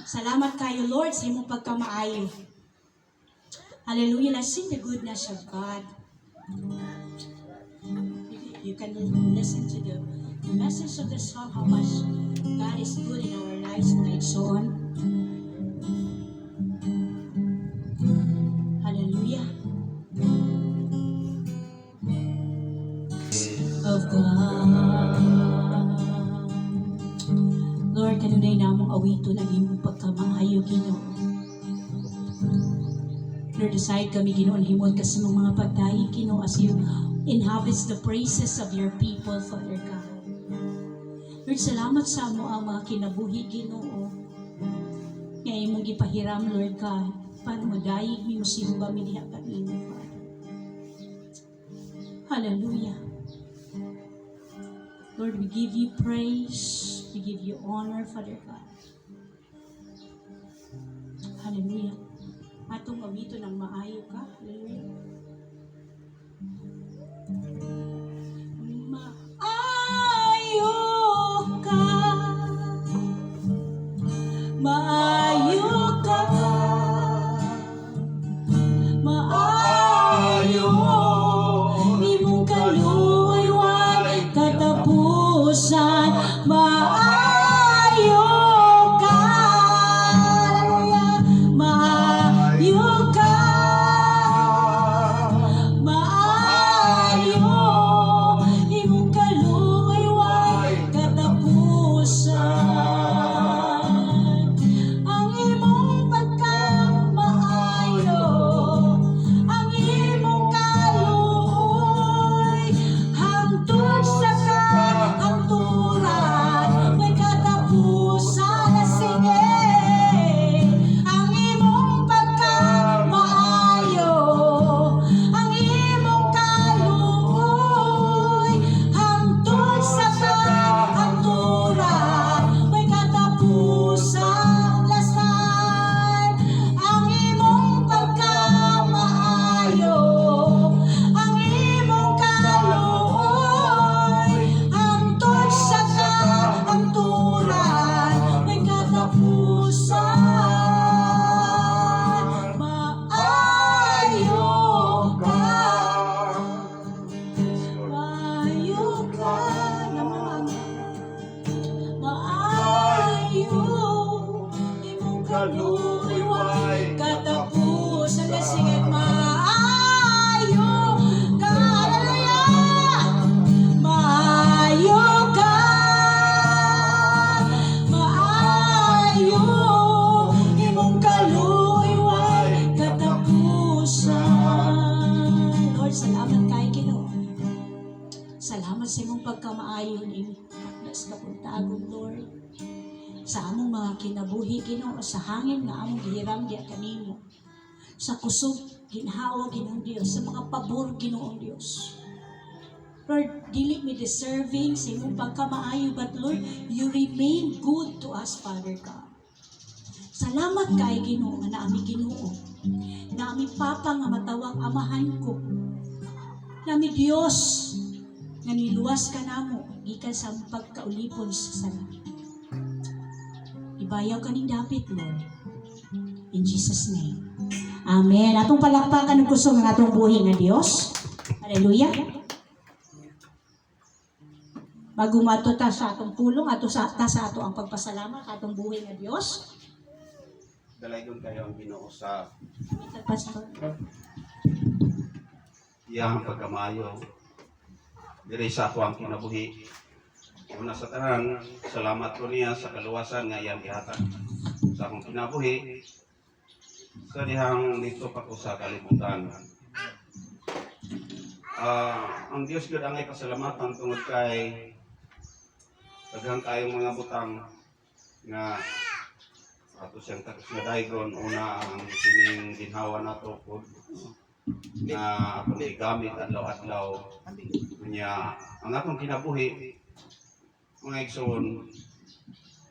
Salamat kayo, Lord, sa imong pagkamaayo. Hallelujah. Let's sing the goodness of God. You can listen to the message of the song, how much God is good in our lives, and so on. Hallelujah. Of God. Lord, kanunay namong awito ng imong pagkamaayo, Ginoo. Lord, decide kami, Ginoo, himon kasi mga pagdaig, Ginoo, as you inhabits the praises of your people, Father God. Lord, salamat sa mo ang mga kinabuhi, Ginoo. Nga imong gipahiram, Lord God, para madayig mi musimba mi diha kanimo, Father. Hallelujah. Lord, we give you praise. We give you honor, Father God. Hallelujah. Atong awito ng maayo ka. Hallelujah. Maayo ka. Maayo ka. Maayo. Imong kaluoy-way katapusan. Maayo ka. Hallelujah. Maayo ka. Maayo. Imong kaluoy-way katapusan. Ang imong pagkamaayo, ang imong kaluoy, hangtod sa kahangturan, may katapusan na sige. Ang imong pagkamaayo, ang imong kaluoy, hangtod sa kahangturan, may katapusan lasan. Ang imong pagkamaayo, ang imong kaluoy, hangtod sa kahangturan, may katapusan. Maayo ka. Maayo ka naman. Maayo. Imong kaluoy-way katapusan na sige. Maayo ka. Hallelujah. Maayo ka. Maayo. Imong kaluoy-way katapusan. Lord, salamat kay Ginoo. Salamat sa imong pagkamaayo ni Nas kapuntagong, Lord. Sa among mga kinabuhi, Ginoo, sa hangin nga among gihiram diya kanimo. Sa kusog, ginhawa, Ginoong Dios, sa mga pabor, Ginoong Dios. Lord, dili mi deserving sa imong pagkamaayo, but Lord, you remain good to us, Father God. Salamat kay Ginoo nga naami Ginoo. Naami Papa nga matawag amahan ko. Naami Dios nga niluwas ka namo gikan sa pagkaulipon sa sala. Ibayaw kaning dapit, Lord. In Jesus' name. Amen. Atong palakpakan ng kusog ng atong buhi nga Dios. Hallelujah. Bago mato ta sa atong pulong, sa ato ang pagpasalamat atong buhi nga Dios. Dalaygon kayo ang Ginoo sa Pastor. iyang pagkamayo. Diri sa ako ang kinabuhi. Una sa tanan, salamat ko niya sa kaluwasan nga iyang gihatag sa akong kinabuhi. Sa dihang dito pa ko sa kalibutan. Ang Diyos gud angay pasalamatan tungod kay daghang kayong mga butang nga ato siyang tapos na daygon. Una ang sining ginhawa nato pod na akong igamit adlaw-adlaw. Kunya ang atong kinabuhi mga igsoon,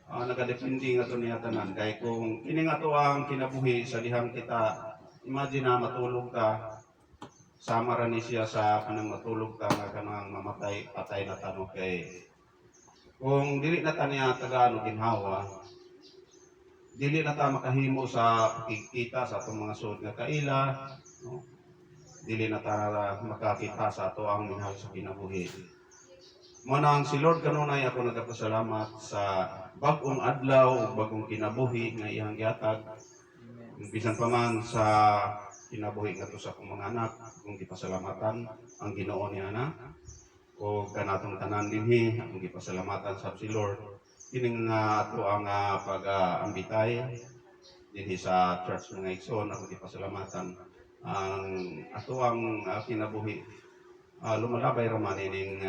nagadepende nga ito niya tanan. Kaya kung kini nga ito ang kinabuhi sa dihang kita, imagine na matulog ka sama ra ni siya sa kanang matulog ta nga kanang mamatay patay na tanong kay kung dili na ta niya tagaano ginhawa, dili na ta makahimo sa pagkikita sa atong mga suod nga kaila, no? Dili na ta makakita sa ato ang minahal sa kinabuhi. Manang si Lord kanunay ako nagapasalamat sa bag-ong adlaw ug bag-ong kinabuhi nga iyang gihatag. Bisan pa man sa kinabuhi nga to sa akong mga anak, akong gipasalamatan ang Ginoo niya na o kanatong tanan dinhi akong gipasalamatan sa si Lord. Kining ato ang pag-ambitay dinhi sa church mga igsoon, akong gipasalamatan ang ato ang kinabuhi lumalabay ra man ining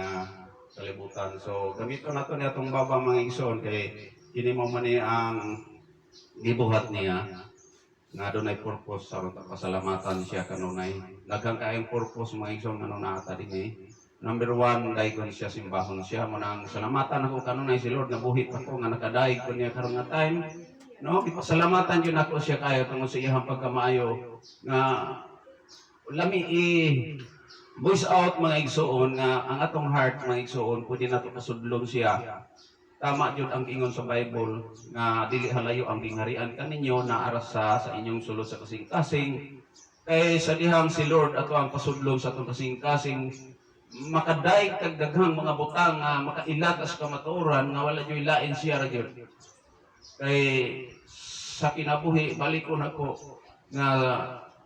kalibutan. So gamito nato ni atong baba mga igsoon kay kini mo man ni ang gibuhat niya nga adunay purpose sa pasalamatan siya kanunay. Daghang kaayong purpose mga igsoon nga naata dinhi. Number 1, dayon siya simbahon siya mo nang salamatan ako kanunay si Lord nabuhi pa ko nga nakadaig ko niya karon nga time. No, ipasalamatan gyud ako siya kayo tungod sa iyang pagkamaayo nga lami voice out mga igsoon nga ang atong heart mga igsoon pwede nato kasudlon siya. Tama jud ang ingon sa Bible nga dili halayo ang gingharian kaninyo na aras sa inyong sulod sa kasing-kasing. Kay sa dihang si Lord ato ang pasudlon sa atong kasing-kasing makadaig kag daghang mga butang nga makailatas kamatuoran nga wala jud lain siya ra jud. Kay sa kinabuhi balikon ako nga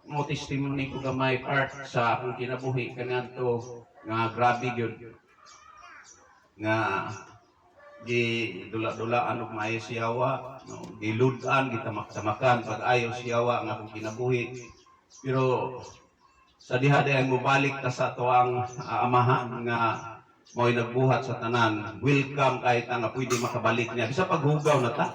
mo testimony ko gamay part sa akong kinabuhi kanadto nga grabe gyud nga di dula-dulaan og maayo siyawa, no, diludan gitamak-tamakan pag ayo siyawa nga akong kinabuhi. Pero sa diha day mo balik ta sa tuang amahan nga mo'y nagbuhat sa tanan, welcome kahit nga pwede makabalik niya. Sa paghugaw na ta,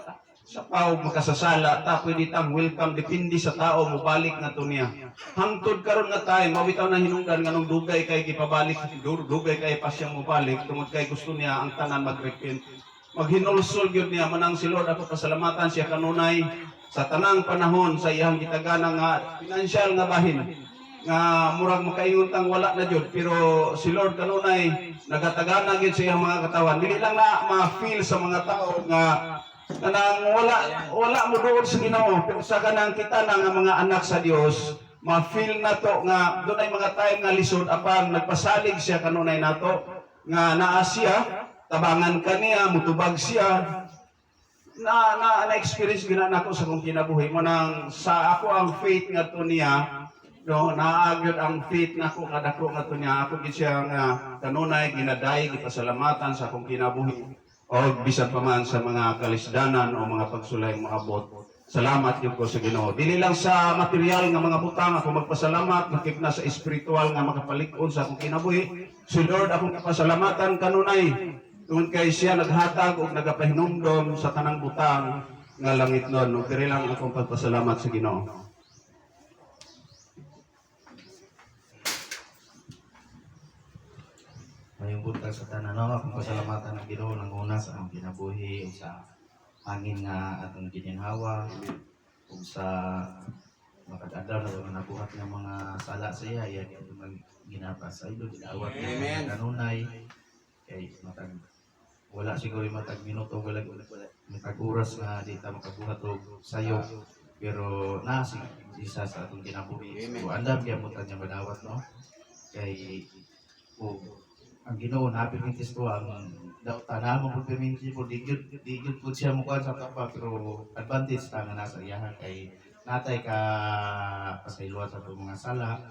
sa pao makasasala ta, pwede tang welcome, depende sa tao mo balik na to niya. Hangtod karon nga tayo, mabitaw na hinungdan nga nung dugay kay gipabalik, dugay kay pa siyang mobalik, tungod kay gusto niya ang tanan mag-repent. Maghinulsol gyud niya manang si Lord ako pasalamatan siya kanunay sa tanang panahon sa iyang gitagana nga financial nga bahin nga murag makaingon tang wala na jud, pero si Lord kanunay nagatagana gyud sa iyang mga katawan. Dili lang na ma-feel sa mga tao nga kanang wala mo doon sa Ginoo, pero sa kanang kita na nga mga anak sa Dios ma-feel na to nga doon ay mga time nga lisod apan nagpasalig siya kanunay nato nga naa siya tabangan kaniya mutubag siya na experience gina nako sa kong kinabuhi mo nang sa ako ang faith nga to niya, no, naagyod ang faith nako kadako nga to niya ako gid siya nga kanunay ginaday gipasalamatan sa akong kinabuhi o bisan pa man sa mga kalisdanan o mga pagsulay mo abot. Salamat gyud ko sa Ginoo. Dili lang sa material nga mga butang ako magpasalamat, makip na sa espiritual nga makapalig-on sa akong kinabuhi. Si Lord akong kapasalamatan kanunay. Tungod kay siya naghatag og nagapahinumdom sa tanang butang nga langit nun. Ug diri lang akong pagpasalamat sa Ginoo. Mayong buntag sa tanan, no? Akong pasalamatan ng Ginoo ng una sa among kinabuhi ug sa hangin nga atong gininhawa ug sa makadadal na nabuhat ng mga sala sa iya atong ginapa sa ilo gidawat ng kanunay kay matag wala siguro matag minuto wala matag oras nga di ta makabuhat og sayo, pero na isa sa atong kinabuhi. So andam gyud niya madawat, no, kay ang Ginoo napirmintis ko ang tanahan mo po pirmintis po di gyud po siya mukha sa tapa, pero advantage ta nga nasa iya kay natay ka pasayloan sa itong mga sala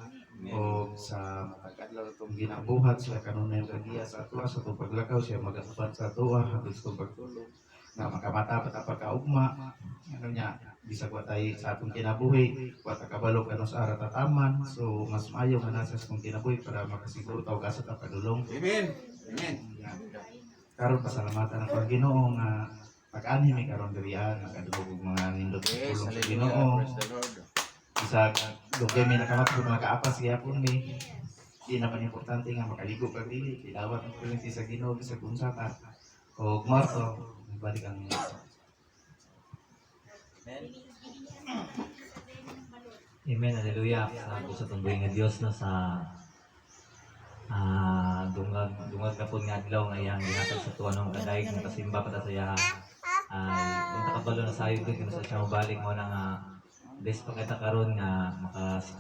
o sa matagkadlaw itong ginabuhat siya kanunay yung kagiya sa atua sa itong paglakaw siya mag-asapan sa atua hanggang sa itong pagtulog na makamata at pagkaugma ano niya bisag watay sa atong kinabuhi wata kabalo kano sa arat at aman, so mas maayo nga nasa sa itong kinabuhi para makasiguro tawag asa ta padulong. Amen. Amen. Karon pasalamatan ang Ginoo nga pag-anhi mi karon dirian nakadulog og mga nindot tulong sa Ginoo. Bisag dugay mi nakamat og mga kaapas gyapon mi. Di naman importante nga makaligo kag dili, ilawat ang kulinti sa Ginoo bisag unsa ta. Og marto balik ang Amen, hallelujah. Sa sa tumboy nga Dios no sa dungag na pud nga adlaw nga iyang gihatag sa tuwa ng kadayeg ng kasimba para sa iya. Kung takabalo na sayo din kung sa siya mabalik mo na nga bless pa kita karon nga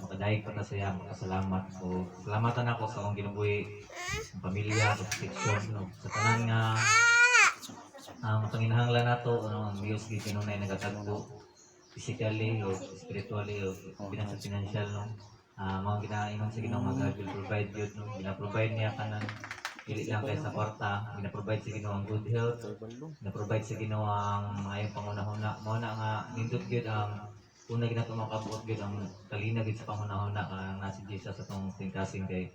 makadayeg pa ta sa iya, makasalamat. So salamatan ako sa akong ginubuhi, ang pamilya, sa protection no. Sa tanan nga ang panginahanglan nato ang Dios gi kanunay nagatagbo physically o spiritually o financial no. Mga ginaingon sa Ginoo nga God will provide yun no. Gina-provide niya kanan dili lang kay sa kwarta, gina-provide sa Ginoo ang good health, gina-provide sa Ginoo ang maayong pangunahuna. Mao na nga nindot gyud ang una ginato makabuot gyud ang kalina gyud sa pangunahuna ang nasi Jesus sa tong tingkasing kay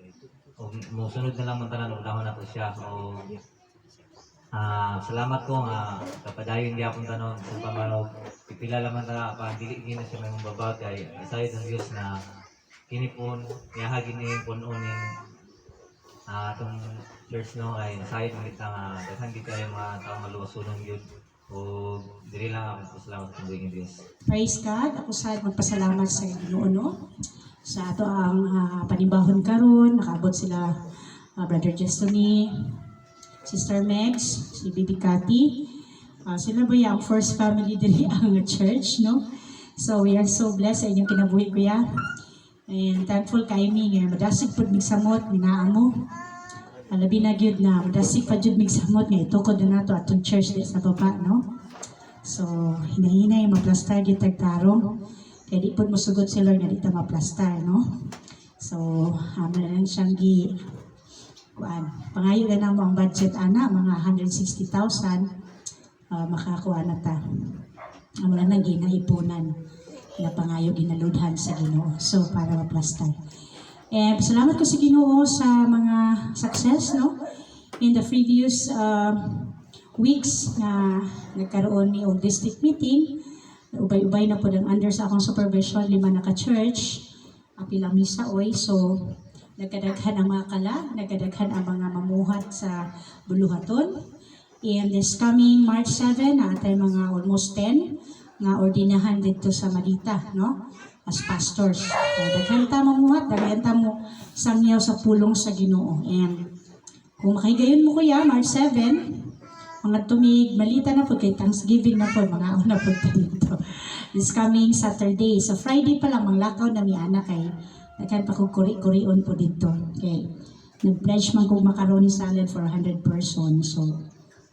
o mosunod na lang man tanan unahon nato siya o salamat ko nga kapadayon gyapon tanon sa pamanog pipila lamang ta pa dili gina siya may mababag kay aside ng Dios na kini pon yaha gini punon ning atong church no ay aside ng kita nga daghan gid kayo mga tawo maluwason gyud o dili lang ako salamat sa buhay ng Dios. Praise God. Ako sad magpasalamat sa Ginoo no. Sa ato ang panibahon karon nakaabot sila Brother Jestony, Sister Megs, si Bibi Cathy. Sila ba yung first family dili ang church no? So we are so blessed sa inyong kinabuhi kuya. And thankful kay mi nga madasig pud mig samot minaamo. Alabi na gyud na madasig pa jud mig samot nga itukod na nato atong church di sa baba no. So hinahinay maplastar gyud tagtarong. Kaya di pud mosugot si Lord nga di ta maplastar no. So amo na lang siyang gi kuan. Pangayo na mo ang budget ana mga 160,000 makakuha na ta. Amo na nang ginaipunan na pangayo ginaludhan sa Ginoo. So para maplastar. Salamat ko sa Ginoo sa mga success no in the previous weeks na nagkaroon ni og district meeting. Ubay-ubay na po ang under sa akong supervision 5 na ka-church. Apila misa oy. So nagkadaghan ang mga kala, nagkadaghan ang mga mamuhat sa buluhaton. And this coming March 7 na atay mga almost 10 nga ordinahan dito sa Malita, no? As pastors. Daghan ta mamuhat, daghan ta mo sangyaw sa pulong sa Ginoo. And kung makigayon mo kuya, March 7, mga tumig, Malita na po kay Thanksgiving na po, mga una po dito. This coming Saturday. So Friday pa lang, manglakaw na mi anak kay daghan pa kong kuri-kurion po dito. Okay. Nag-pledge man kong macaroni salad for 100 persons. So,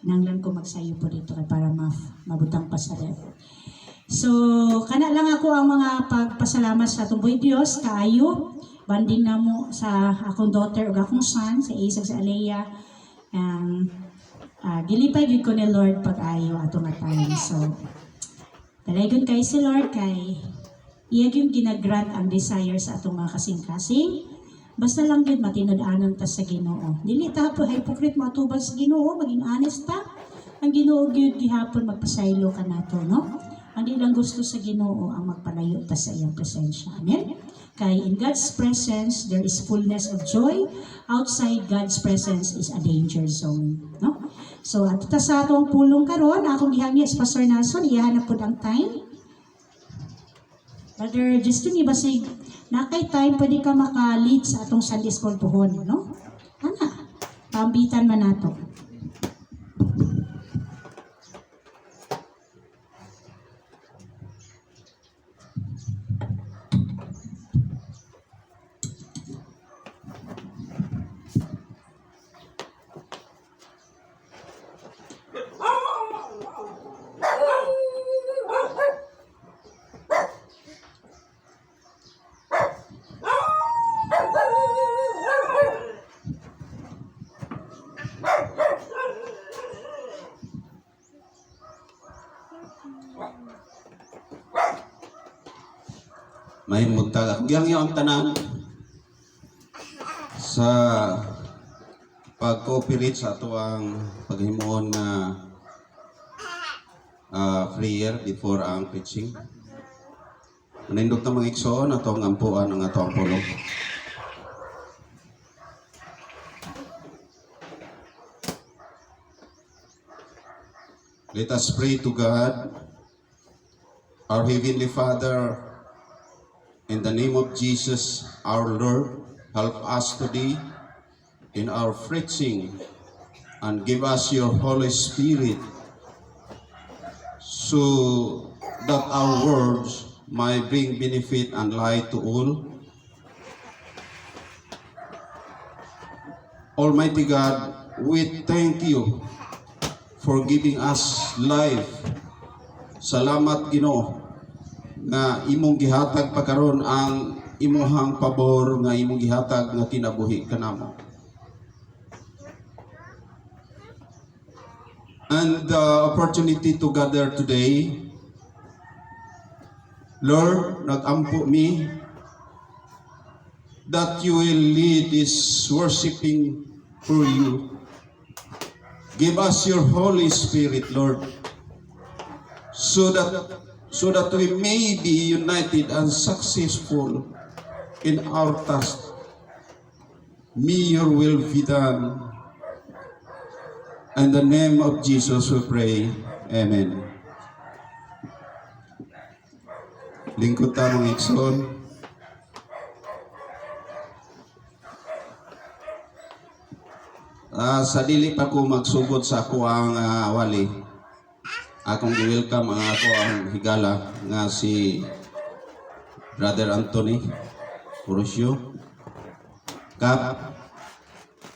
nanglan ko magsayo po dito kay para mabutang pa sa ref. So, kana lang ako ang mga pagpasalamat sa atong buhay Dios kaayo. Banding na mo sa akong daughter ug akong son, sa Isaac sa Alea. Gilipay gid ko ni Lord pag-ayo atong time. So, dalaygon kay si Lord kay iya gyud ginagrant ang desire sa atong mga kasing-kasing. Basta lang gyud matinud-anon ta sa Ginoo. Dili ta po hypocrite matubag sa Ginoo, maging honest ta. Ang Ginoo gyud gihapon magpasaylo kanato, no? Ang di lang gusto sa Ginoo ang magpalayo ta sa iyang presensya. Amen? Kay in God's presence, there is fullness of joy. Outside God's presence is a danger zone. No? So, ato ta sa atong pulong karon, akong gihangyo si Pastor Nelson, iyahanap po ang time. Brother Justin, basig nakay time, pwede ka maka-lead sa atong Sunday School pohon. No? Ana, pambitan man nato. May muntag ako gihangyo ang tanan sa pag-cooperate sa ato ang paghimuon na prayer before ang preaching. Manindot na mga igsoon atong ampuan ang ato ang pulong. Let us pray to God, our Heavenly Father. In the name of Jesus, our Lord, help us today in our preaching and give us your Holy Spirit so that our words might bring benefit and light to all. Almighty God, we thank you for giving us life. Salamat, Ginoo, nga imong gihatag pagkaron ang imuhang pabor nga imong gihatag nga kinabuhi kanamo. And the opportunity to gather today, Lord, nagampo me that you will lead this worshiping for you. Give us your Holy Spirit, Lord, so that we may be united and successful in our task. May your will be done. In the name of Jesus we pray. Amen. Lingkod ta mga igsoon. Sa dili pa ko magsugod sa ako ang wali, akong i-welcome ang ako ang higala nga si Brother Anthony Purusyo. Kap,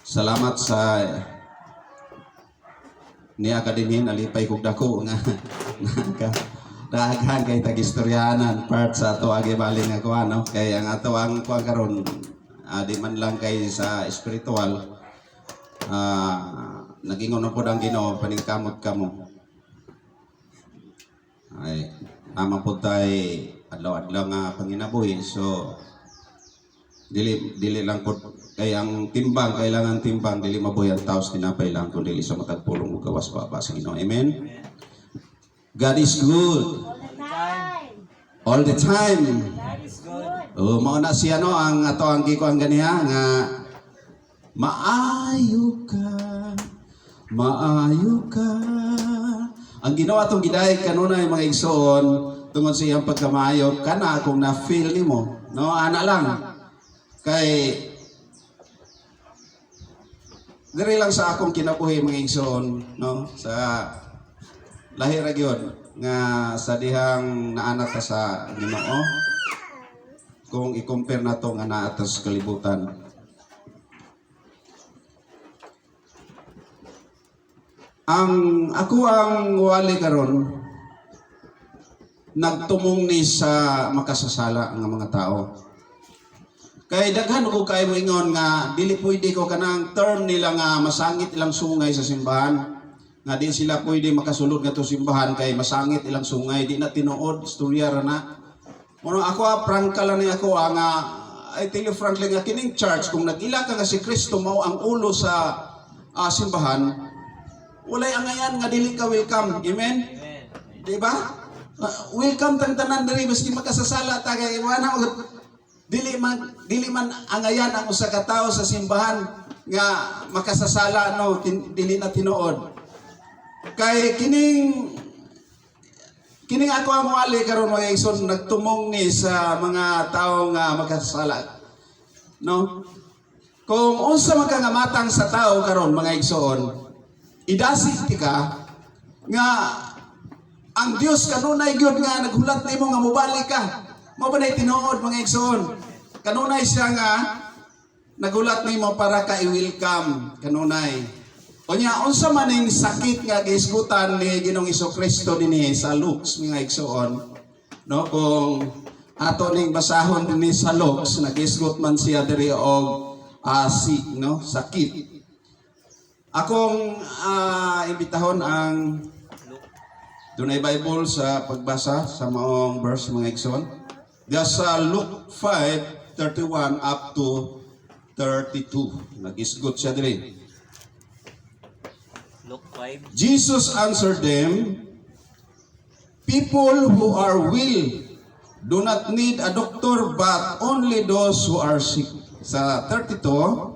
salamat sa niya ka din alipay kog dako nga daghan kay tagistoryanan part sa ato agi bali nga kuan no, kay ang ato ang kuan karon di man lang kay sa spiritual. Nagingon na po ang Ginoo paningkamot kamo ay ama po tay adlaw-adlaw nga panginabuhi, so dili lang po kay ang timbang, kailangan timbang, dili mabuhi ang taos tinapay lang kundi sa matagpulong ug gawas pa sa Ginoo. Amen. God is good all the time. Mao na siya no ang ato ang gikuan ganiha nga maayo ka. Ang Ginoo atong giday kanunay mga igsoon tungod sa iyang pagkamaayo kana kung na-feel nimo, no? Ana lang. Kay diri lang sa akong kinabuhi mga igsoon, no? Sa lahi ra gyud nga sa dihang naanat ta sa Ginoo. Kung i-compare nato nga naa ta sa kalibutan. Ako ang wali karon nagtumong ni sa makasasala nga mga tao. Kay daghan ko kay moingon nga dili pwede ko kanang term nila nga masangit ilang sungay sa simbahan. Nga di sila pwede makasulod nga to simbahan kay masangit ilang sungay, di na tinuod, istorya ra na. Mono ako prangka lang ni ako nga I tell you frankly nga kining church kung nagila ka nga si Kristo mao ang ulo sa simbahan, walay angayan nga dili ka welcome. Amen? Di ba? Welcome tang tanan diri maski makasasala ta kay iwana dili man angayan ang usa ka tawo sa simbahan nga makasasala no dili na tinuod. Kay kining ako ang wali karon mga igsoon nagtumong ni sa mga tawo nga makasasala. No? Kung unsa man ka nga matang sa tawo karon mga igsoon, idasig ka nga ang Dios kanunay gyud nga naghulat nimo nga mobalik ka. Mao ba nay tinuod mga igsoon? Kanunay siya nga naghulat nimo para ka i-welcome kanunay. Unya unsa man ning sakit nga giisgutan ni Ginoong Hesukristo dinhi sa Luke mga igsoon, no? Kung ato ning basahon dinhi sa Luke, nagisgot man siya diri og no? Sakit. Akong imbitahon ang dunay Bible sa pagbasa sa maong verse mga igsoon. Just sa Luke 5:31 up to 32. Nag-isgot siya diri. Luke 5. Jesus answered them, "People who are well do not need a doctor but only those who are sick." Sa 32,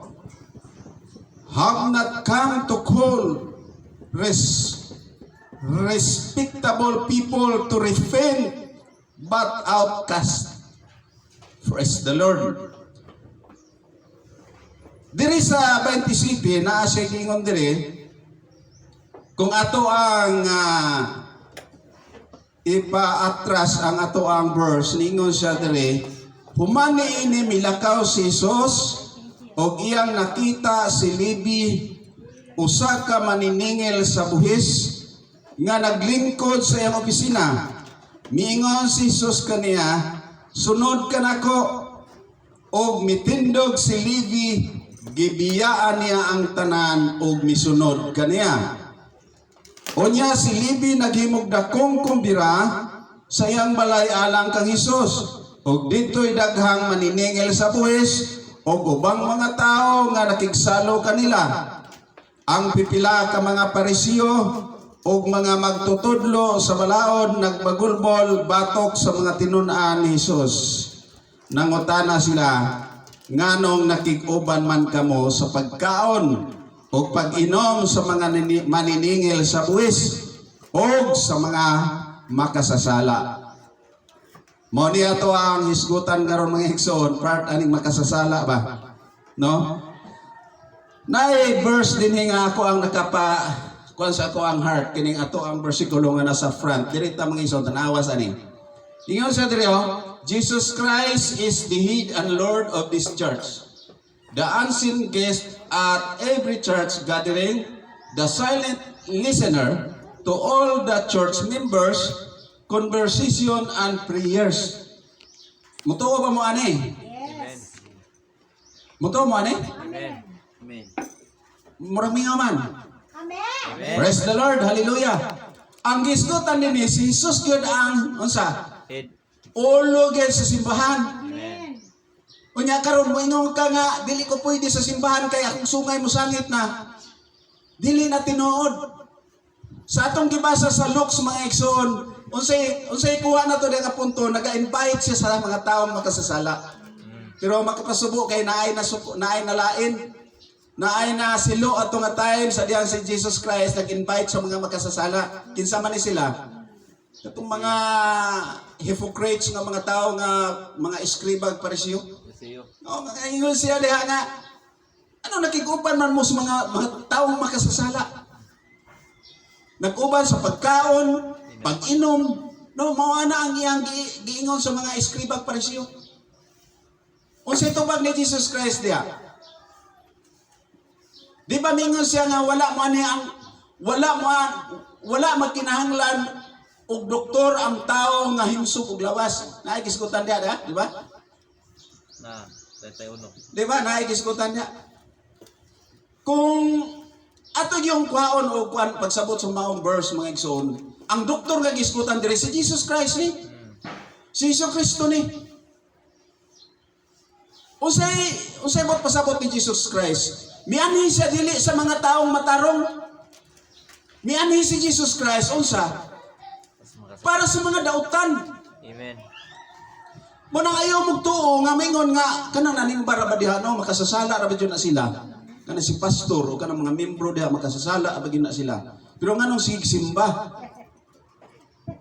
have not come to call respectable people to repent, but outcast. Praise the Lord. Diri sa 27 naa siya giingon diri kung ato ang ipaatras ang ato ang verse ningon siya diri, humani ini milakaw si Jesus og iyang nakita si Levi usa ka maniningil sa buhis nga naglingkod sa iyang opisina. Miingon si Jesus kaniya, sunod ka nako, og mitindog si Levi, gibiyaan niya ang tanan og misunod kaniya. Unya si Levi naghimog dakong kumbira sa iyang balay alang kang Hesus, og dito'y daghang maniningil sa buhis og ubang mga tao nga nakigsalo kanila. Ang pipila ka mga Parisiyo og mga magtutudlo sa balaod nagbagulbol batok sa mga tinun-an ni Hesus. Nangutana sila, nganong nakig-uban man kamo sa pagkaon o pag-inom sa mga maniningil sa buwis o sa mga makasasala. Mo niya to ang hisgutan karon mga igsoon, part aning makasasala ba? No? Nay verse din nga ako ang kuan sa ako ang heart kining ato ang bersikulo nga nasa front. Diri ta mga igsoon tanawas ani. Ingon sa diri Jesus Christ is the head and Lord of this church. The unseen guest at every church gathering, the silent listener to all the church members, conversation and prayers. Mutuo ba mo ani? Yes. Mutuo mo ani? Amen. Amen. Murag mingaman. Amen. Praise the Lord, hallelujah. Ang gisgutan din ni si Jesus gyud ang unsa? Head. Ulo gyud sa simbahan. Amen. Unya karon moingon ka nga dili ko pwede sa simbahan kay akong sungay mo sangit na. Dili na tinuod. Sa atong gibasa sa Luke mga igsoon, unsay kuha na to nga punto, naga-invite siya sa mga taong makasasala. Pero makapasubo kay naay na lain. Naay na silo ato nga time sa diyang si Jesus Christ nag-invite sa mga makasasala. Kinsa man ni sila? Katong mga hypocrites nga mga tao nga mga eskribag Parisiyo. No, ingon siya diha nga ano nakiguban man mo sa mga taong makasasala. Nag-uban sa pagkaon, pag-inom, no mao ana ang iyang giingon sa mga eskribag Parisiyo. Unsay tubag ni Jesus Christ diha? Di ba mingon siya nga wala magkinahanglan og doktor ang tao nga himsog og lawas. Naay gisgutan diha, di ba? Na, 31. Di ba? Naay gisgutan diha. Kung ato yung kwaon o pagsabot sa maong verse mga igsoon, ang doktor nga gisgutan diri si Jesus Christ ni. Si Hesus Kristo ni. Usay bot pasabot ni Jesus Christ. Mianhi siya dili sa mga taong matarong. Mianhi si Jesus Christ unsa? Para sa mga dautan. Amen. Mo nang ayaw magtuo nga mingon nga kanang nanimbar ba diha no makasasala ra ba jud na sila. Kana si pastor o kanang mga membro diha makasasala ba na sila. Pero nganong sigsimba?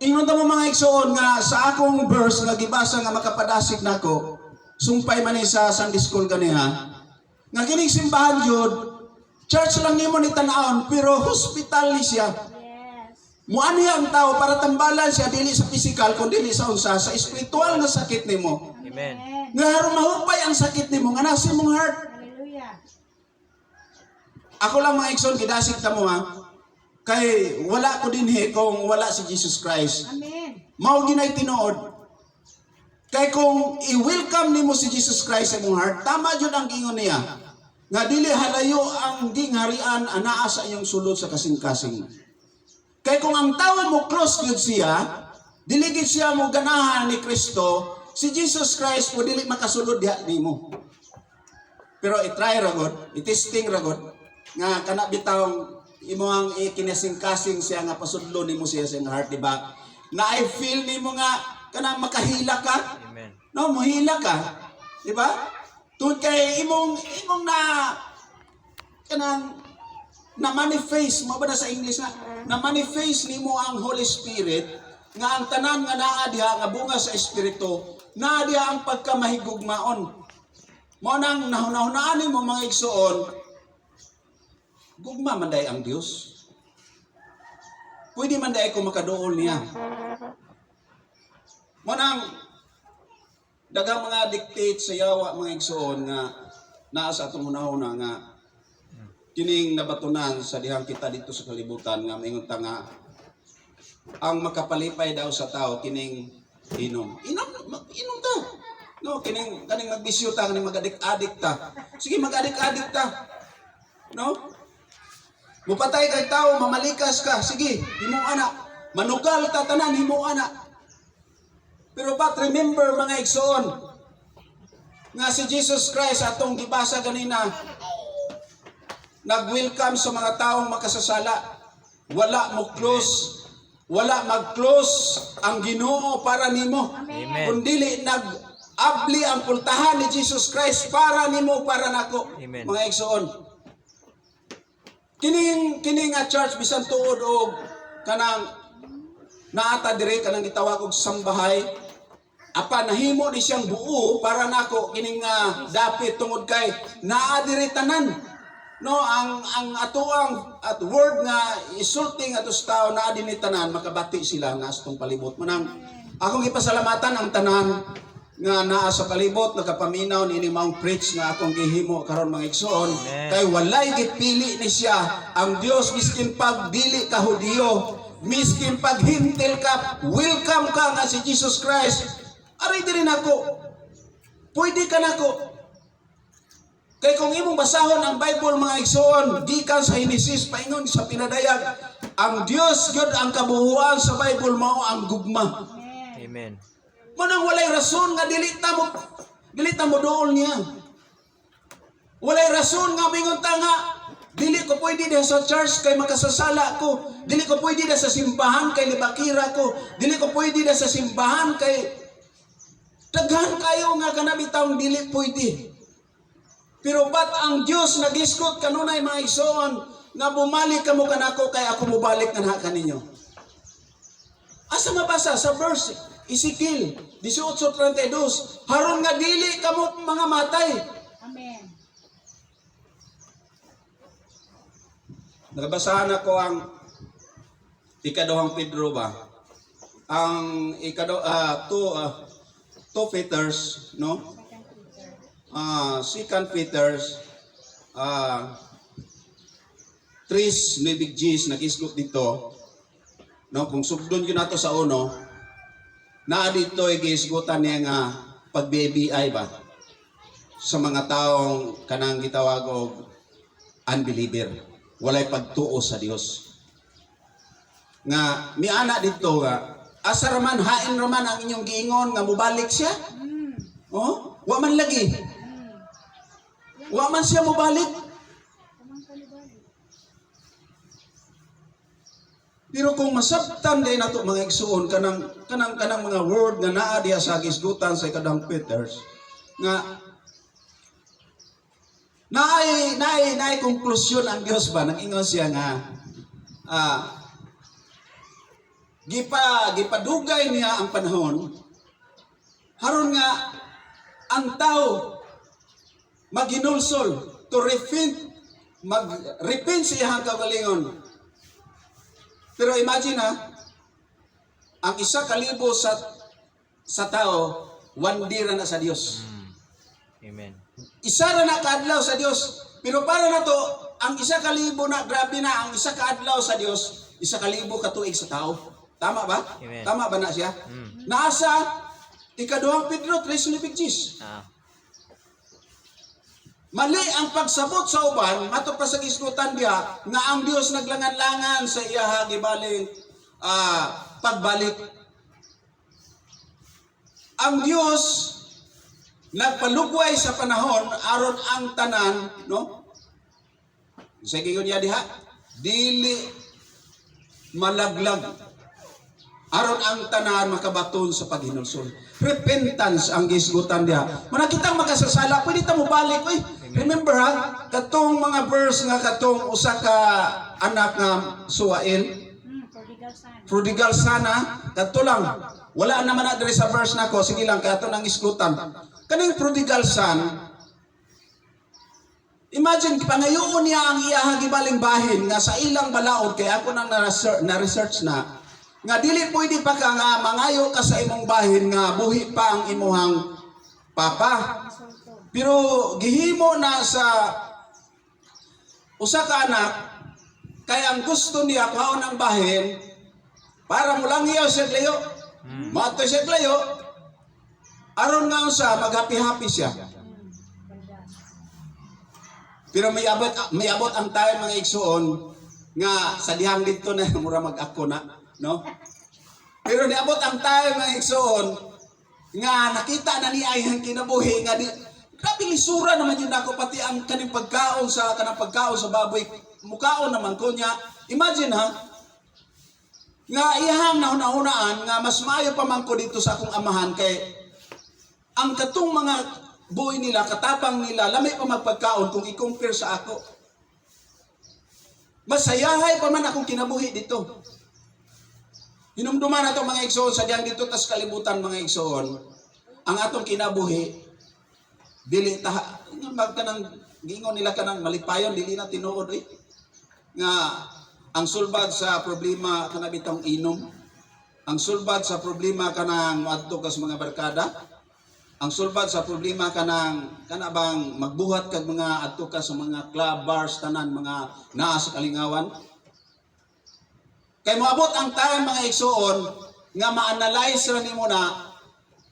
Ingon ta mo mga igsoon nga sa akong verse nga gibasa nga makapadasig nako, sumpay man ni sa Sunday school kaniha. Nga kining simbahan yun, church lang nimo ni tan-aon, pero hospital ni siya. Yes. Muani ang tao para tambalan siya dili sa physical kundi dili sa unsa sa spiritual nga sakit nimo. Amen. Nga aron mahupay ang sakit nimo nga nasa imong heart. Hallelujah. Ako lang mga igsoon gidasig ta mo ha. Kay wala ko dinhi kung wala si Jesus Christ. Amen. Mao ginay tinuod. Kay kung i-welcome nimo si Jesus Christ sa imong heart, tama jud ang gingon niya. Nga dili halayo ang gingharian anaa sa iyong sulod sa kasing-kasing. Kay kung ang tao mo close gyud siya, dili gid siya mo ganahan ni Kristo, si Jesus Christ mo dili makasulod diha nimo. Pero i-try ra gud, i-testing ra gud nga kana bitawng imo ang ikinasing-kasing siya nga pasudlo nimo siya sa iyong heart, di ba? Na I feel nimo nga kana makahila ka. Amen. No, mohila ka. Di ba? Tungod kay imong na kanang na manifest mo ba na sa English na manifest nimo ang Holy Spirit nga ang tanan nga naa diha nga bunga sa espiritu na diya ang pagkamahigugmaon. Mo nang nahunahunaan mo mga igsoon, gugma man day ang Dios. Pwede man day ko makaduol niya. Mo nang daghang mga dictate sa yawa mga igsoon nga naa sa atong hunahuna nga kining nabatunan sa dihang kita dito sa kalibutan nga maingon ta nga ang makapalipay daw sa tao kining inom. Inom ta. No, kaning magbisyo ta, kaning mag-adik-adik ta. Sige, mag-adik-adik ta. No? Mupatay kay tao, mamalikas ka. Sige, himo anak. Manugal ta tanan, himo anak. Pero but remember mga igsoon, nga si Jesus Christ atong gibasa ganina, nag-welcome sa mga taong makasasala. Wala mo close. Wala mag-close ang Ginoo para nimo. Amen. Kundili nag-abli ang pultahan ni Jesus Christ para nimo, para nako. Amen. Mga igsoon. Kining nga church bisan tuod og kanang naata dire kanang gitawag og sambahay. Apa nahimo ni siyang buo para nako kining dapit tungod kay naa dire tanan. No, ang atuang at word nga isulting atos tao na dinhi tanan makabati sila nga astong palibot. Manang akong ipasalamatan ang tanan nga naa sa palibot nakapaminaw ni maong preach nga akong gihimo karon mga igsoon. Kay walay gipili ni siya ang Dios miskin pag dili ka Hudiyo, miskin pag hintil ka, welcome ka nga si Jesus Christ. Aray diri nako. Pwede ka nako. Kay kung imong basahon ang Bible mga igsoon, gikan sa Genesis paingon sa pinadayag, ang Dios gyud ang kabuhuan sa Bible mao ang gugma. Amen. Manang walay rason nga dili ta mo dool niya. Walay rason nga mingon ta nga dili ko pwede diha sa church kay makasasala ko. Dili ko pwede diha sa simbahan kay libakira ko. Dili ko pwede diha sa simbahan kay daghan kayo nga kanabitang dili pwede. Pero ba't ang Diyos nagiskot kanunay mga igsoon nga bumalik kamo kanako kay ako mubalik na kaninyo? Asa mabasa sa verse Ezekiel 18:32, haron nga dili kamo mga matay. Amen. Nagabasahan ako ang ikaduhang Pedro ba? Ang two Peters, no? Second Peter's 3 nibig G's nag-isgot dito, no, kung sugdon yun nato sa uno na dito i-isgotan niya nga pag-BBI ba sa mga taong kanang gitawag og unbeliever, walay pagtuo sa Dios nga miana dito nga asa raman hain raman ang inyong giingon nga mubalik siya. Oh, wa man lagi. Wa man siya mobalik. Pero kung masabtan din nato mga igsoon kanang mga word nga naa diha sa gisgutan sa ikadang Peters nga naay konklusyon ang Dios ba nang ingon siya nga gipadugay niya ang panahon haron nga ang tao maghinulsol to repent, mag-repent sa iyang kagalingon. Pero imagine ang 1,000 sa tao, 1 day na sa Dios. Amen. Isa ra na kaadlaw sa Dios. Pero para na to, ang 1,000 na, grabe na, ang 1 kaadlaw sa Dios, 1,000 katuig sa tao. Tama ba? Amen. Tama ba na siya? Nasa ikaduhang Pedro 3 nibig G's. Mali ang pagsabot sa uban, mato pa sa gisgutan diha nga ang Dios naglangan-langan sa iya gibaling pagbalik. Ang Dios nagpalugway sa panahon aron ang tanan, no? Sa gigon niya diha, dili malaglag. Aron ang tanan makabaton sa paghinulsol. Repentance ang gisgutan diha. Manakitang makasasala, pwede ta mo balik oy. Remember katong mga verse nga katong usa ka anak nga Suael. Prodigal sana, kadto lang. Wala naman na diri sa verse nako, sige lang kay ato nang isgutan. Kaning prodigal son, imagine pangayoon niya ang iyahang gibaling bahin nga sa ilang balaod kay ako nang na-research na nga dili pwede pa ka nga mangayo ka sa imong bahin nga buhi pa ang imuhang papa. Pero gihimo na sa usa ka anak kay ang gusto niya kuhaon ang bahin para mulangyaw siya layo. Mato siya layo aron nga usa maghapi-hapi siya. Pero may abot ang tayo mga igsuon nga sa dihang dito na mura mag-ako na, no? Pero niabot ang tayo mga igsuon nga nakita na ni ay ang kinabuhi nga di grabe lisura naman yun ako pati ang kanang pagkaon sa baboy mukaon naman ko niya. Imagine ha nga iyahang nauna-unaan nga mas maayo pa man ko dito sa akong amahan kay ang katong mga buhay nila, katapang nila, lamay pa magpagkaon kung i-compare sa ako. Masayahay pa man akong kinabuhi dito. Hinumduman nato mga igsoon, sadyang dito tas kalibutan mga igsoon, ang atong kinabuhi, dili taha, magkanang, gingon nila kanang malipayon, dili na tinuod eh. Nga, ang sulbad sa problema kanang bitong inom, ang sulbad sa problema kanang adto kas mga barkada, ang sulbad sa problema kanabang magbuhat kag mga adto ka sa mga club, bars, tanan, mga naa sa kalingawan. Kay moabot ang time mga igsoon nga ma-analyze ra nimo na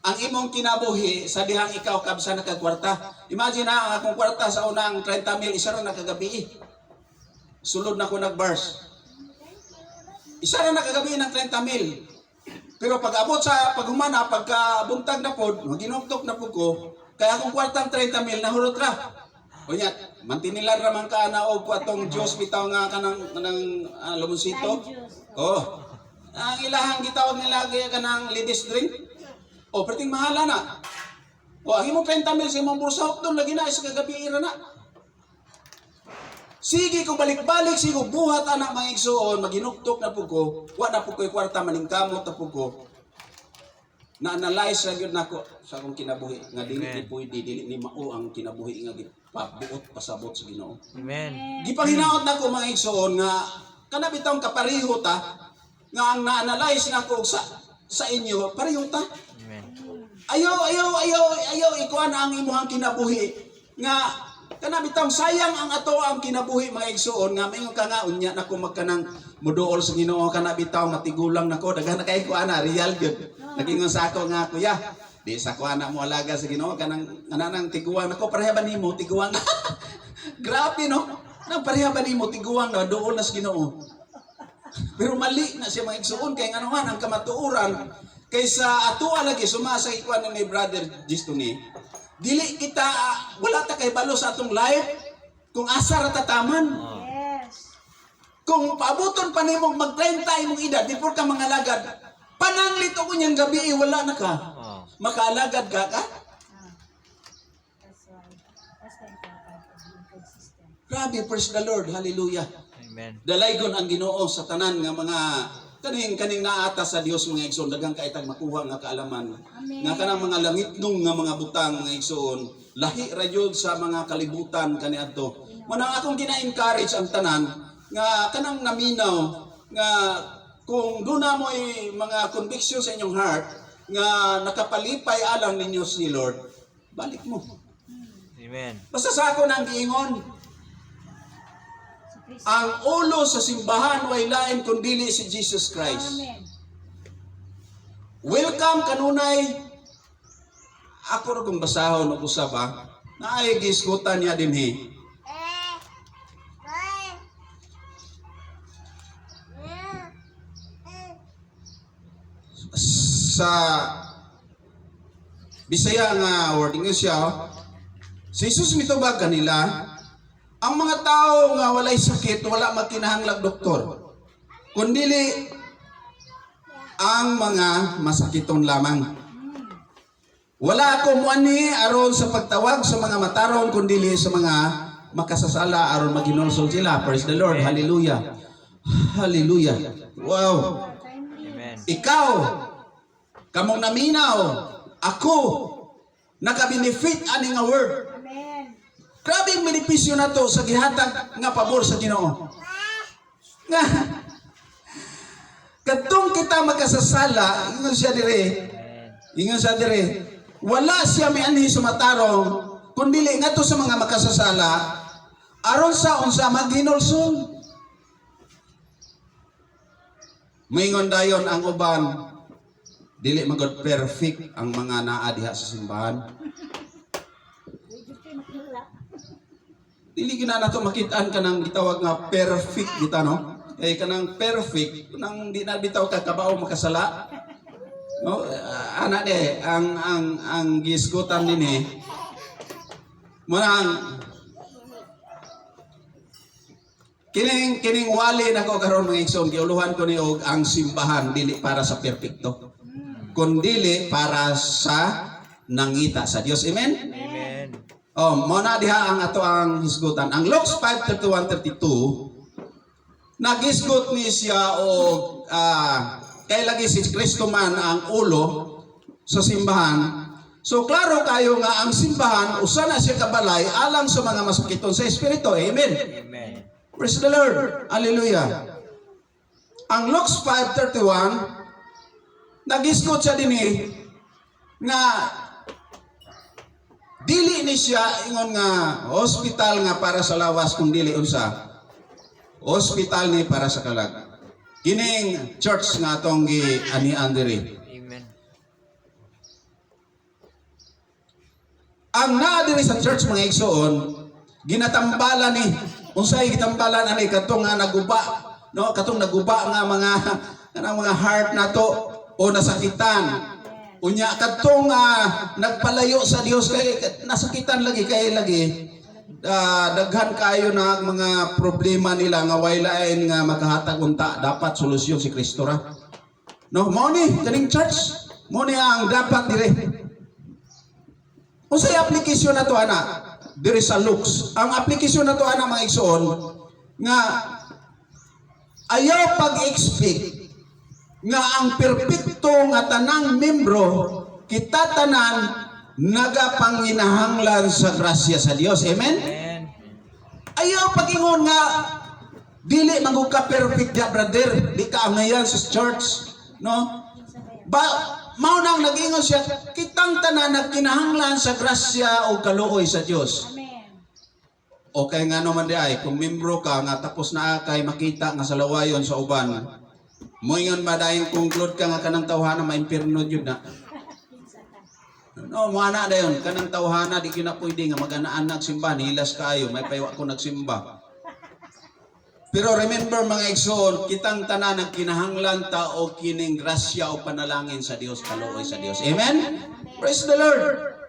ang imong kinabuhi sa dihang ikaw kabsa na kag kwarta. Imagine na ang akong kwarta sa unang 30,000 isa ra nakagabi. Sulod na ko nag-bars. Isa ra nakagabi ng 30,000. Pero pag abot sa paghumana, pagkabuntag na pod, maginuktok na po ko, kaya akong kwartang 30,000 nahurot ra. O niya, mantinilan raman ka na o po atong Diyos bitaw nga kanang lumusito. Oh, ang ilahang gitawag nila kaya kanang ladies drink. O, perting mahala na. O, ang imong 30,000 sa imong bursa, doon lagi na, isa kagabi ira na. Sige kung balik-balik, sige buhat anak mga igsoon, maginuktok na po ko, wala na po ko'y kwarta, maningkamot na po ko. Na-analyze ra gyud nako sa akong kinabuhi, nga dili pwede, dili ni mao ang kinabuhi nga gipabuot pasabot sa Ginoo. Amen. Gipanginaot nako mga igsoon nga kanabitong kapariho ta, nga ang na-analyze nako sa inyo, pareho ta. Amen. Ayaw ikuan ang imuhang kinabuhi nga kanabitang sayang ang ato ang kinabuhi mga igsoon nga mayon ka nga unya nako magkanang muduol sa Ginoo kanabitaw matigulang nako daghan na kay ko ana real gyud nagingon sa ako nga kuya di sa ko ana mo alaga sa Ginoo kanang ananang tiguang nako pareha ba nimo tiguang grabe no nang pareha ba nimo tiguang na duol na sa Ginoo pero mali na siya mga igsoon kay ngano man ang kamatuoran kaysa ato lagi sumasa ikuan ni brother Gistoni. Dili kita, wala ta kay balo sa atong life kung asa ra tataman. Yes. Kung paabuton pa nimong mag-30 imong edad, before ka mangalagad, pananglit ko niyang gabi, wala na ka. Oh. Makaalagad ka ka? That's why. That's the important of being consistent. Grabe, praise the Lord, hallelujah. Amen. Dalaygon ang Ginoo sa tanan nga mga kaning naata sa Dios mga igsoon daghang kaitag makuha nga kaalaman nga kanang mga langitnong nga mga butang nga igsoon lahi ra jud sa mga kalibutan kaniadto mo nang akong gina-encourage ang tanan nga kanang naminaw nga kung duna mo'y mga conviction sa inyong heart nga nakapalipay alang ninyo si Lord balik mo Amen. basta sa ako nang giingon ang ulo sa simbahan way lain kundili si Jesus Christ. Amen. Welcome kanunay. Ako ra kung basahon og usab ha. Naay giskutan niya dinhi. Sa Bisaya nga wording siya. Si Jesus mitubag kanila. Ang mga tao nga walay sakit, wala magkinahanglag doktor. Kundili ang mga masakiton lamang. Wala ako muani aron sa pagtawag sa mga mataron, kundili sa mga makasasala aron maginulsol sila. Praise the Lord. Hallelujah. Hallelujah. Wow. Amen. Ikaw, kamong naminaw, ako, naka-benefit ani nga word. Amen. Grabe ang benepisyo na to sa gihatag nga pabor sa Ginoo. Nga, kadtong kita magkasasala, ingon siya dire, wala siya may anhi sumatarong, kundi nga to sa mga makasasala, aron sa unsa maghinulsol. Moingon dayon ang uban, dili magod perfect ang mga naa diha sa simbahan. Dili gina nato makitaan ka ng gitawag nga perfect kita no. Kay kanang perfect nang di na bitaw ka kabao makasala. No, ana de ang gisgutan dinhi. Munang kining wali nako karon mga igsoon giuluhan ko ni og ang simbahan dili para sa perpekto. Kundi para sa nangita sa Dios. Amen. Amen. Oh, muna diha ang ato ang hisgutan. Ang Luke 5:31-32 nagisgot ni siya og kay lagi si Kristo man ang ulo sa simbahan. So klaro kayo nga ang simbahan usa na siya kabalay alang sa mga masakiton sa espiritu. Amen. Amen. Praise the Lord. Hallelujah. Ang Luke 5:31 nagisgot siya dinhi nga dili ni siya ingon nga hospital nga para sa lawas kung dili unsa. Hospital ni para sa kalag. Kining church nga atong gianian diri. Amen. Ang naa diri sa church mga igsoon, ginatambalan ni unsay gitambalan ani katong nga naguba, no? Katong naguba nga mga heart nato o nasakitan. Unya kadtong nagpalayo sa Dios kay nasakitan lagi kay lagi daghan kayo na mga problema nila nga way lain nga makahatag unta dapat solusyon si Kristo ra. No, mao ni kaning church, mao ni ang dapat dire. Unsay aplikasyon nato ana dire sa Luke? Ang aplikasyon nato ana mga igsoon nga ayaw pag-expect nga ang perpekto nga tanang membro kita tanan nagapanginahanglan sa grasya sa Dios. Amen? Amen. Ayaw pagingon nga dili magug ka perfect ya brother, di ka ngayon sa church, no? Ba mao nang nag-ingon siya kitang tanan nagkinahanglan sa grasya o kaluoy sa Dios. Amen. Okay nga naman di ay kung membro ka nga tapos na kay makita nga sa lawayon sa uban. Moingon ba dahil conclude ka nga kanang tawhana maimpirno jud na. No, mana dayon kanang tawhana di kina pwede nga mag-anaan nagsimba hilas kayo may paywa ko nagsimba. Pero remember mga igsoon, kitang tanan ang kinahanglan ta o kining grasya o panalangin sa Dios, kaluoy sa Dios. Amen? Praise the Lord.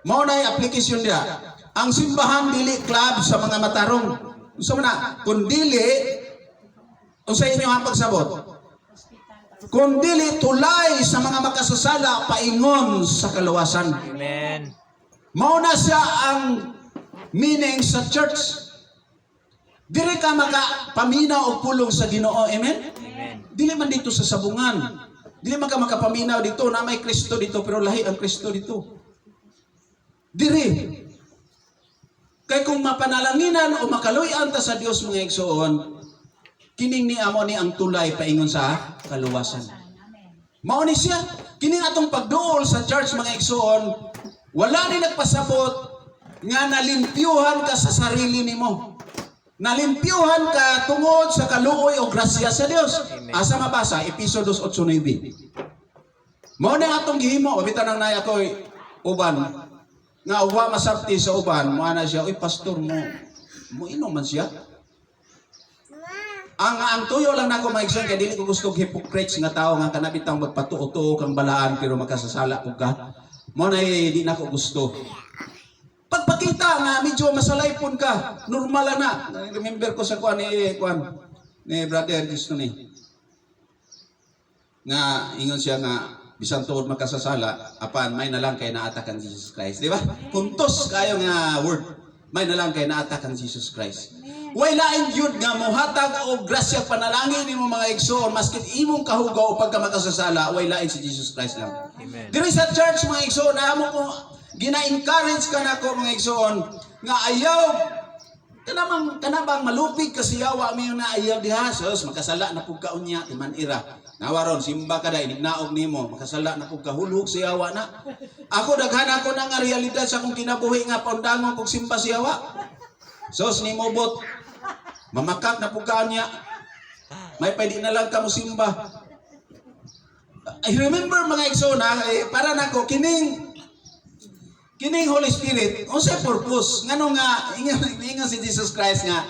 Mao na application dia. Ang simbahan dili club sa mga matarong. Unsa man na? Kun dili unsa inyo ang pagsabot? Kung dili tulay sa mga makasasala paingon sa kaluwasan. Amen. Mao na siya ang meaning sa church. Dili ka makapaminaw og pulong sa Ginoo. Amen? Amen. Dili man dito sa sabungan. Dili man ka makapaminaw dito na may Kristo dito pero lahi ang Kristo dito. Diri. Kay kung mapanalanginan o makaluy-an ta sa Dios mga igsoon, kining ni amo ni ang tulay paingon sa kaluwasan. Mao ni siya. Kining atong pagduol sa church mga igsoon, wala ni nagpasabot nga nalimpyuhan ka sa sarili nimo. Nalimpyuhan ka tungod sa kaluoy o grasya sa Dios. Amen. Asa mabasa? Episodos 8:9. Mao na atong gihimo, bitan nang nay ako uban nga uwa masabti sa uban, mo ana siya, "Uy pastor mo inom man siya." Ang tuyo lang nako maigsoon kay dili ko gusto hypocrites nga tao nga kanabitang magpatuo-tuo kang balaan pero makasasala pug ka. Mo na di nako gusto. Pagpakita nga medyo masalaypon ka, normal na. Remember ko sa ni brother gusto ni. Nga ingon siya nga bisan tuod makasasala, apan may nalang kay naatakan Jesus Christ, di ba? Puntos kayo nga word. May nalang kay naatakan Jesus Christ. Way lain yun nga mohatag og grasya panalangin nimo mga igsoon maskit imong kahugaw o pagka makasasala, way lain si Jesus Christ lang. Amen. Diri sa church mga igsoon, amo ko gina-encourage ka nako mga igsoon nga ayaw kanabang malupig kasi yawa mi na ayaw diha sus makasala na pug kaunya timan ira. Nawaron simba ka dai nignaog nimo makasala na pug kahulog si yawa na. Ako daghan ako na nga realidad sa akong kinabuhi nga paundangon kog simba si yawa. Sus nimo bot mamakak na pug kaunya. May pwede na lang ka mo simba. I remember mga igsoon para nako kining Holy Spirit, unsay purpose? Ngano nga ingon si Jesus Christ nga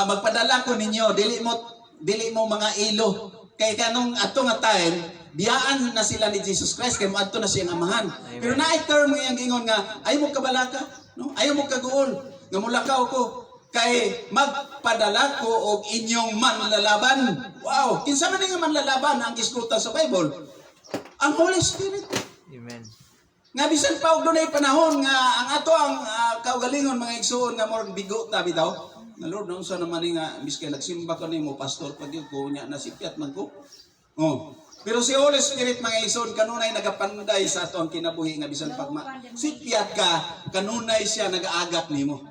magpadala ko ninyo dili mo mga ilo. Kay kanong ato nga time, biyaan na sila ni Jesus Christ kay moadto na siyang amahan. Pero naay term nga ingon nga ayaw mo kabalaka, no? Ayaw mo kaguol, nga mulakaw ko kay magpadala ko og inyong manlalaban. Wow, kinsa man nga manlalaban ang giskutan sa Bible? Ang Holy Spirit. Amen. Nga bisan pa og dunay panahon nga ang ato ang kaugalingon mga igsoon nga murag bigo ta bitaw. Nga Lord, unsa naman ni nga miski nagsimba ko nimo pastor pag yun ko nya nasipyat man ko. Oh. Pero si Holy Spirit mga igsoon kanunay nagapanday sa ato ang kinabuhi nga bisan pag sipyat ka kanunay siya nagaagat nimo.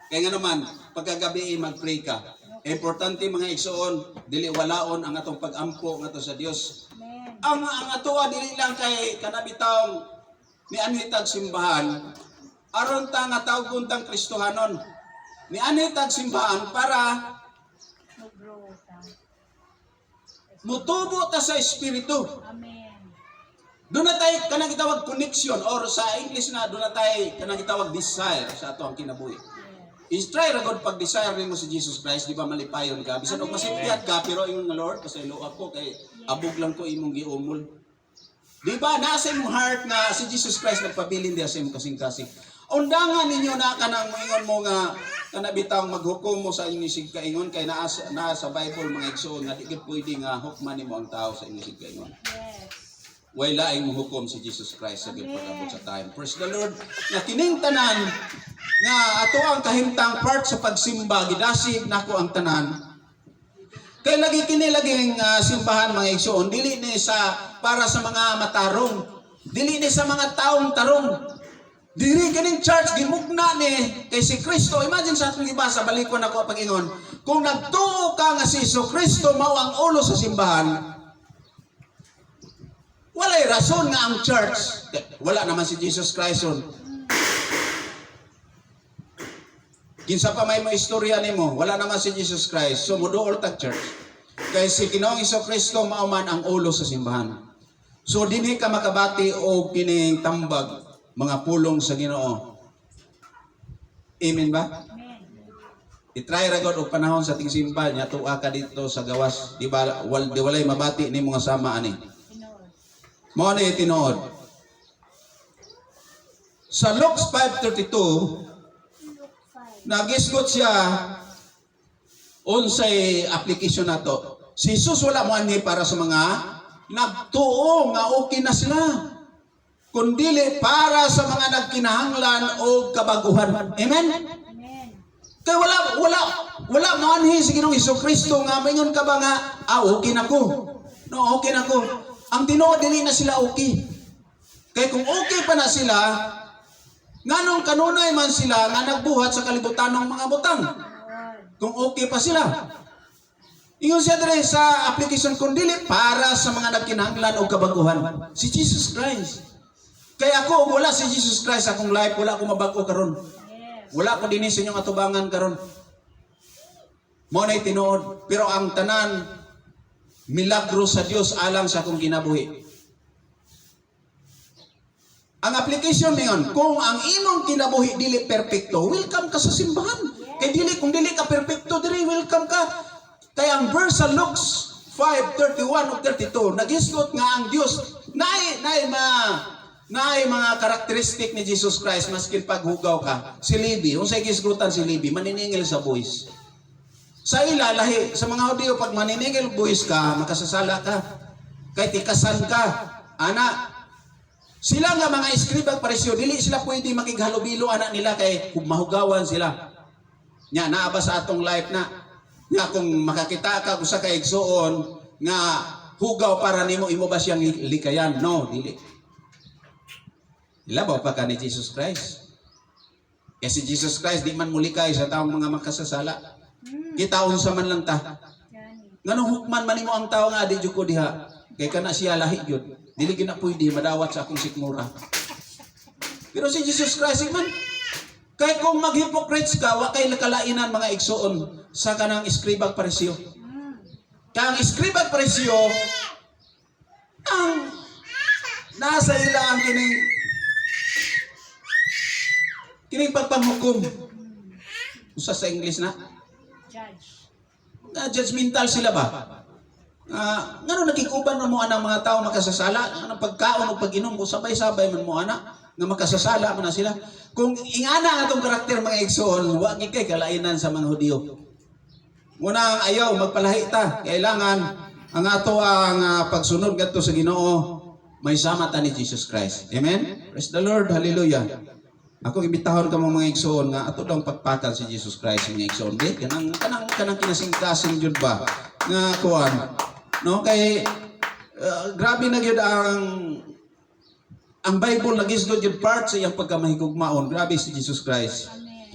Kaya nga naman pagkagabi mag-pray ka. Importante mga igsoon dili walaon ang atong pag-ampo ngadto sa Dios. Ang ato dili lang kay kanabitawng ni anitag simbahan aron ta nga tawgon tang Kristohanon ni anitag simbahan para mutubo ta sa espiritu. Amen. Doon na tayo kanang gitawag connection or sa English na doon na tayo kanang gitawag desire sa ato ang kinabuhi. Is try ra gud pag desire nimo si Jesus Christ di ba malipayon ka bisan og masipyat ka pero ingon nga Lord pasaylo ako kay abog lang ko imong giumol. Di ba, nasa imong heart nga si Jesus Christ nagpabilin diya sa imong kasing-kasing. Undangan ninyo na kanang moingon mo nga kanabitang maghukom mo sa inyong sigkaingon kay naa sa Bible mga igsoon nga di gid pwede nga hukman nimo ang tao sa inyong sigkaingon. Yes. Way laing mohukom si Jesus Christ sa gid pag-abot sa time. Praise the Lord. Nga kining tanan nga ato ang kahimtang part sa pagsimba gidasig nako ang tanan. Kaya lagi kinilaging simbahan mga igsoon, dili ni sa para sa mga matarong, dili ni sa mga taong tarong. Dili kaning church gimugna ni kay si Kristo. Imagine sa atong ibasa balikon ako pag-ingon, kung nagtuo ka nga si Kristo mao ang ulo sa simbahan, walay rason nga ang church. Wala naman si Jesus Christ on. Kinsa pa may istorya nimo, wala naman si Jesus Christ. So muduol tag church. Kay si Ginoong Kristo mao man ang ulo sa simbahan. So dinhi ka makabati og kining tambag mga pulong sa Ginoo. Amen ba? I-try ra gud og panahon sa ting simbahan nya tuwa ka dito sa gawas, di ba? Walay mabati nimo nga sama ani. Mao ni tinuod. Sa Luke 5:32 nagisgot siya unsay application nato. Si Jesus wala mo ani para sa mga nagtuo nga okay na sila. Kundili para sa mga nagkinahanglan o kabaguhan. Amen? Kaya wala mo anhi si Ginoong Kristo nga maingon ka ba nga okay na ko. No, okay na ko. Ang tinuod dili na sila okay. Kaya kung okay pa na sila, nganong kanunay man sila nga nagbuhat sa kalibutanong mga butang. Kung okay pa sila. Ingon siya dire sa application kundili para sa mga nagkinahanglan o kabaguhan. Si Jesus Christ. Kaya ako, wala si Jesus Christ akong life, wala ko mabago karon. Wala ko din sa inyong atubangan karon. Mo na tinuod. Pero ang tanan, milagro sa Dios alang sa akong kinabuhi. Ang application niyon, kung ang imong kinabuhi dili perpekto, welcome ka sa simbahan. Kay dili ka perpekto diri, welcome ka. Kaya ang verse sa Luke 5:31 o 32, nagisgot nga ang Dios naay mga karakteristik ni Jesus Christ maskin paghugaw ka. Si Levi, unsay gisgutan si Levi, maniningil sa buhis. Sa ila lahi, sa mga Hudiyo pag maniningil buhis ka, makasasala ka. Kay tikasan ka. Ana, sila nga mga eskribang parisyo, dili sila pwede makighalubilo anak nila kay mahugawan sila. Nya naa ba sa atong life na nga kung makakita ka usa ka igsuon nga hugaw para nimo, imo ba siyang likayan? No, dili. Ilabaw pa ka ni Jesus Christ. Kasi Jesus Christ di man mulikay sa taong mga makasasala. Kita unsa man lang ta. Gani. Nganong hukman man nimo ang tao nga di jud ko diha. Kay kana siya lahi jud. Dili gina pwede madawat sa akong sikmura. Pero si Jesus Christ man, kay kung maghypocrites ka, wa kay kalainan mga igsoon sa kanang eskribag parisyo. Kang eskribag parisyo ang nasa ila ang kining pagpanghukom. Usa sa English na Judge. judgmental sila ba? Ngano nakikuban mo anang mga tao makasasala, anang pagkaon o pag-inom ko sabay-sabay man mo ana nga makasasala man na sila. Kung ingana atong karakter mga igsoon, wa gid kay kalainan sa mga Hudiyo. Muna ayaw magpalahi ta, kailangan ang ato ang pagsunod ngadto sa Ginoo may sama ta ni Jesus Christ. Amen. Praise the Lord. Hallelujah. Ako imbitahon ka mga igsoon nga ato lang pagpatan si Jesus Christ nga igsoon. Di kanang kinasing-kasing jud ba nga kuan. No kay grabe na gyud ang Bible nagisgod gyud part sa iyang pagkamahigugmaon. Grabe si Jesus Christ. Amen.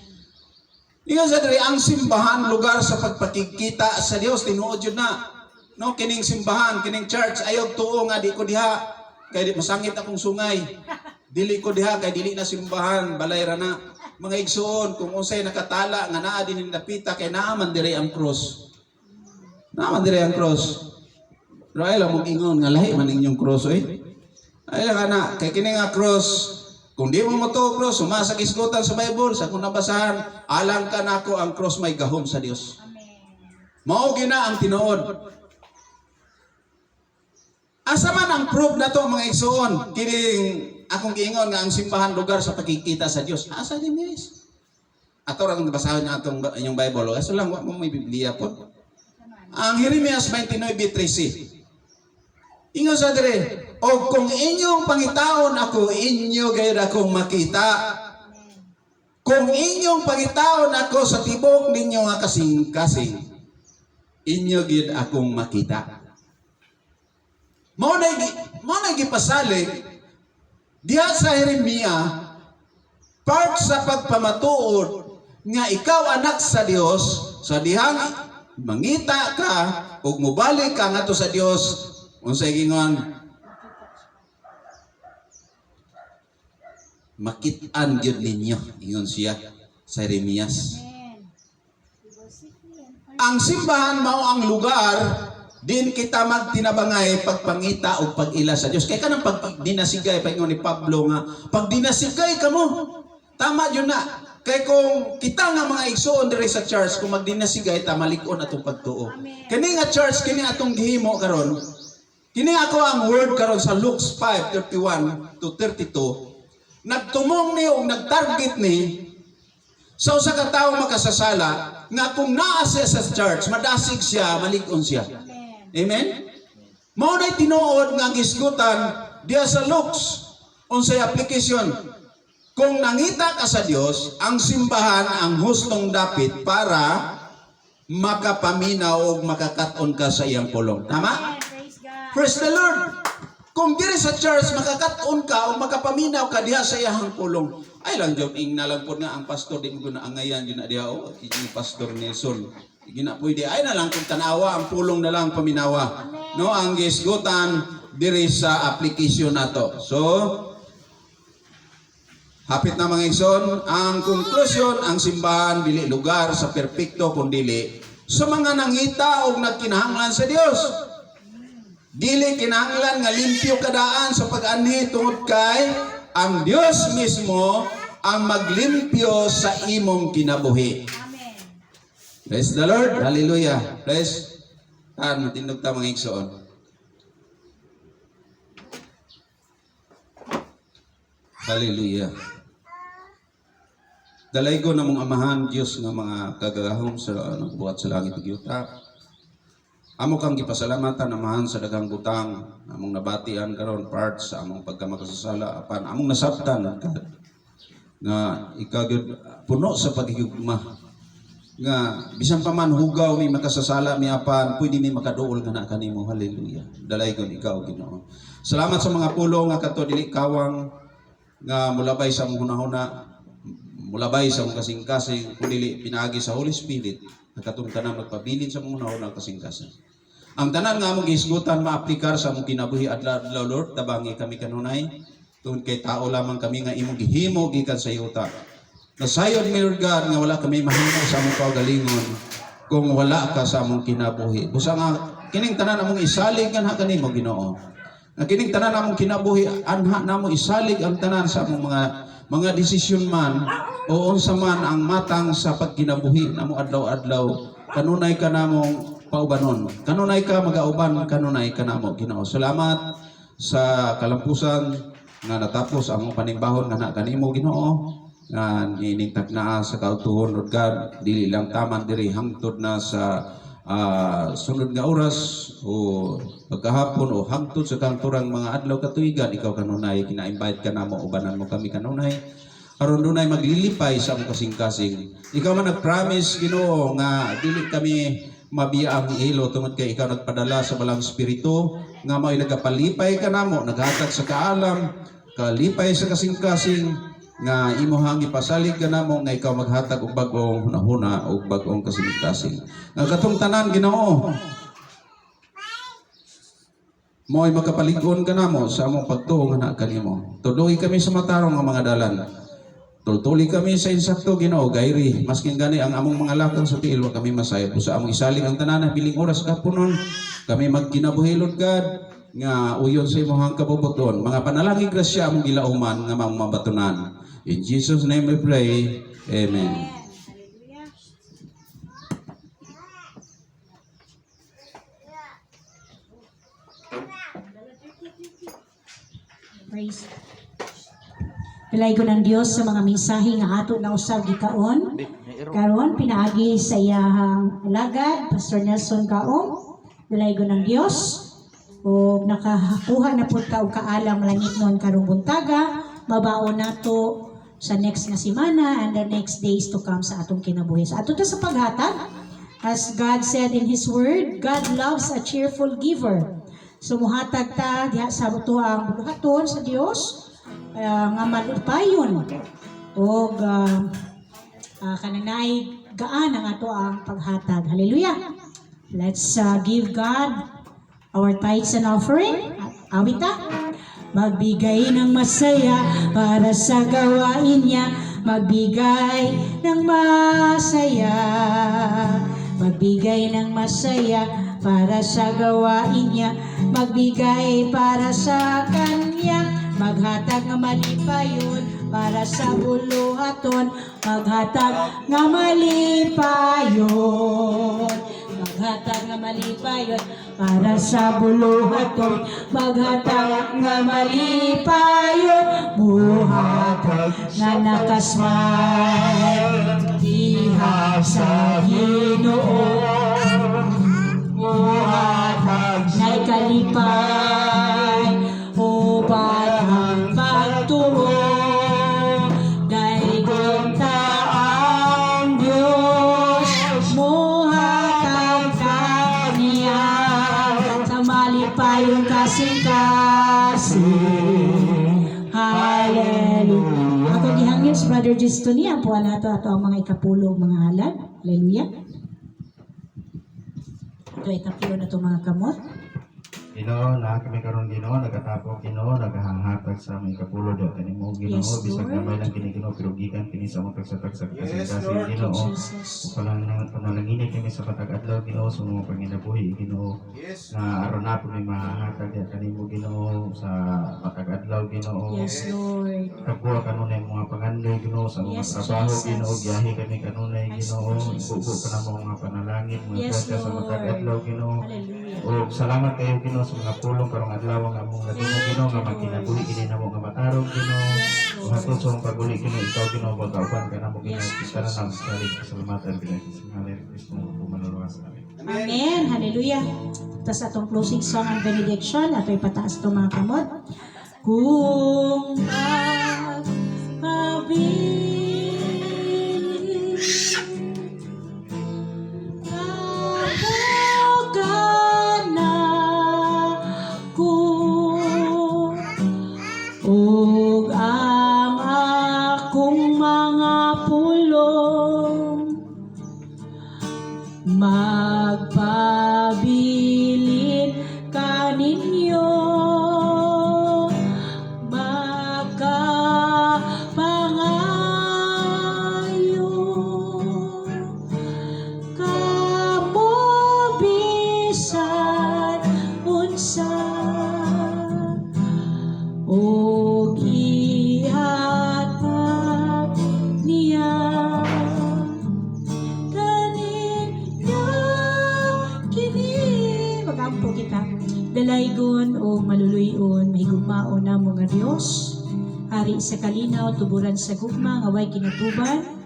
Ingon sa diri ang simbahan lugar sa pagpakikita sa Dios tinuod jud na. No kining simbahan, kining church ayog tuo nga di ko diha kay di masangit akong sungay. Dili ko diha kay dili na simbahan, balay ra na. Mga igsoon kung unsay nakatala nga naa dinhi napita kay naa man diri ang cross. Naa man diri ang cross. Pero ay lang mong ingon nga lahi man inyong cross Ay lang ana kay kini nga cross kung di mo moto cross sumasa isgutan sa Bible sa kung nabasahan alang ka nako ang cross may gahom sa Dios. Amen. Mao gina ang tinuod. Asa man ang proof na to mga igsoon? Kining akong giingon nga ang simbahan lugar sa pagkikita sa Dios. Asa din yes? Ato ra kung basahon nga atong inyong Bible. Aso lang wa mo may Biblia po. Ang Jeremias 29:13. Ingon sa dire, o kung inyong pangitaon ako, inyo gayud akong makita. Kung inyong pangitaon ako sa tibok ninyo nga kasing-kasing, inyo gid akong makita. Mao na gipasalig diha sa Jeremia part sa pagpamatuod nga ikaw anak sa Dios sa dihang mangita ka ug mobalik ka ngadto sa Dios unsay gingon makit-an gyud ninyo ingon siya sa Jeremias. Amen. We will seek me and find Ang simbahan mao ang lugar din kita magtinabangay pagpangita o pag-ila sa Dios. Kaya ka nang pag-dinasigay, paingon ni Pablo nga, pag-dinasigay ka mo, tama yun na. Kaya kung kita nga mga igsoon diri sa church, kung magdinasigay, tamalikon atong pagtuo. Kini nga church, kini atong gihimo karon. Kini ako ang word karon sa Luke 5:31 to 32. Nagtumong ni o nagtarget ni sa usa ka tawo makasasala nga kung naa siya sa church, madasig siya, malig-on siya. Amen? Mao na'y tinuod nga gisgutan diya sa Luke unsay application. Kung nangita ka sa Dios, ang simbahan ang hustong dapit para makapaminaw o makakaton ka sa iyang pulong. Tama? Amen. Praise God. Praise the Lord. Kung diri sa church makakaton ka o makapaminaw ka diha sa iyang pulong. Ay lang job ing nalang pod nga ang pastor di mo na angayan yun na diha o yung pastor Nelson. Gina pwede ay na lang kung tanawa ang pulong na lang paminawa. No ang gisgutan diri sa application nato. So hapit na mga igsoon, ang konklusyon ang simbahan dili lugar sa perpekto kundi sa mga nangita og nagkinahanglan sa Dios. Dili kinahanglan nga limpyo kadaan sa pag-anhi tungod kay ang Dios mismo ang maglimpyo sa imong kinabuhi. Amen. Praise the Lord. Hallelujah. Praise. Matindog ta mga igsoon. Hallelujah. Dalaygo na mong amahan Dios nga mga kagahom sa buhat sa langit ug yuta. Amo kang gipasalamatan amahan sa daghang butang among nabatian karon part sa among pagkamakasasala apan among nasabtan nga ikaw gyud puno sa paghigugma. nga bisan pa man hugaw mi makasasala mi apan pwede mi makaduol nga na kanimo. Hallelujah. Dalaygon ikaw Ginoo. Salamat sa mga pulong nga kadto dili kawang nga mulabay sa among hunahuna, mulabay sa among kasing-kasing kundi pinaagi sa Holy Spirit nga katong tanan magpabilin sa among hunahuna kasing-kasing. Ang tanan nga among gihisgutan maaplikar sa among kinabuhi adlaw Lord, tabangi kami kanunay tungod kay tao lamang kami nga imong gihimo gikan sa yuta. Nasayod mi Lord God nga wala kami mahimo sa among kaugalingon kung wala ka sa among kinabuhi. Busa nga kining tanan among isalig kanha kanimo Ginoo. Nga kining tanan among kinabuhi anha namo isalig ang tanan sa among mga desisyon man o unsa man ang matang sa pagkinabuhi namo adlaw-adlaw. Kanunay ka namong paubanon. Kanunay ka magauban, kanunay ka namo Ginoo. Salamat sa kalampusan nga natapos among panimbahon nga na kanimo Ginoo. Nga niningtag na sa kautuhon Lord God, dili lang taman diri hangtod na sa sunod nga oras o pagkahapon o hangtod sa kanturang mga adlaw katuigan, ikaw kanunay kina-invite ka namo ubanan mo kami kanunay aron dunay maglilipay sa among kasing-kasing. Ikaw man nag-promise Ginoo nga dili kami mabiya ang ilo tungod kay ikaw nagpadala sa balang espiritu nga may nagapalipay ka namo, naghatag sa kaalam, kalipay sa kasing-kasing nga imuhang ipasalig ka namo nga ikaw maghatag og bag-ong hunahuna og bag-ong kasing-kasing. Nga katong tanan Ginoo, mo'y makapalig-on ka namo sa among pagtuo nga na kanimo. Tuloy kami sa matarong nga mga dalan. Tultuli kami sa insakto Ginoo, gayri maskin gani ang among mga lakang sa tiil wa kami masayod. Sa among isalig ang tanan biling oras kapunon kami magkinabuhi Lord God nga uyon sa imong kabubuton. Mga panalangin grasya among gilauman nga mamabatunan. In Jesus' name we pray. Amen. Praise. Pilay ko ng Dios sa mga mensahe nga ato na usab gikaon. Karon pinaagi sa iyahang alagad Pastor Nelson Kaong. Pilay ko ng Dios o nakakuha na pud ka og kaalam langit noon karong buntaga, mabaon nato sa next nga semana and the next days to come sa atong kinabuhi. Sa ato ta sa paghatag, as God said in His Word, God loves a cheerful giver. So muhatag ta diha sa buto ang buluhaton sa Dios nga malupayon o kananay gaan ang ato ang paghatag. Hallelujah! Let's give God our tithes and offering. Awit ta. Magbigay ng masaya para sa gawain niya. Magbigay ng masaya. Magbigay ng masaya para sa gawain niya. Magbigay para sa kanya. Maghatag nga malipayon para sa buluhaton. Maghatag nga malipayon. Maghatag nga malipayon para sa buluhaton. Maghatag nga malipayon. Buhatag nga nakasmay diha sa Ginoo. Buhatag na ikalipay upat ang pagtuo. Dayon ta ang Diyos muhatag kaniya sa malipayong kasing-kasing. Hallelujah. Ako gihangin si Brother Justo niya po nato ato ang mga ikapulong mga halad. Hallelujah. Ito ay kapilo na itong mga kamot. Ginoo na kami karon Ginoo nagatapok Ginoo nagahanghatag sa aming kapulo do kanimo Ginoo Yes, bisag Lord. gamay lang kini Ginoo pero gikan kini sa among tagsatag kasing-kasing Ginoo. Jesus. Panalangin kami sa patag adlaw Ginoo sa mga panginabuhi Ginoo. Na aron na po may mahatag ya kanimo Ginoo sa patag adlaw Ginoo. Yes, Lord. Kapuha kanunay mga pangandoy Ginoo sa mga Yes, trabaho Jesus. Ginoo giyahi kami kanunay Yes, Ginoo. Lord Jesus. Bubo ka na mga panalangin mga Yes, grasya sa matag Lord. adlaw Ginoo. Hallelujah. O salamat kayo Ginoo sa mga pulong karong adlaw nga among nadungog Ginoo nga magkinabuhi kini namo nga matarong Ginoo. O hatod sa among paguli Ginoo ikaw Ginoo pagkauban ka namo Ginoo kita na nang salig salamatan Ginoo sa ngalan ni Kristo mo manuluwas namin. Amen. Hallelujah. Tapos atong closing song and benediction. Ato ipataas itong mga kamot. Kung magpabilis ug ang akong mga pulong magpabilin kaninyo, makapangayo kamo bisan unsa o gihatag niya kaninyo kini. Magampo kita dalaygon o maluluyon mahigugmaon na mga Dios, hari sa kalinaw tuburan sa gugma nga way kinatuban.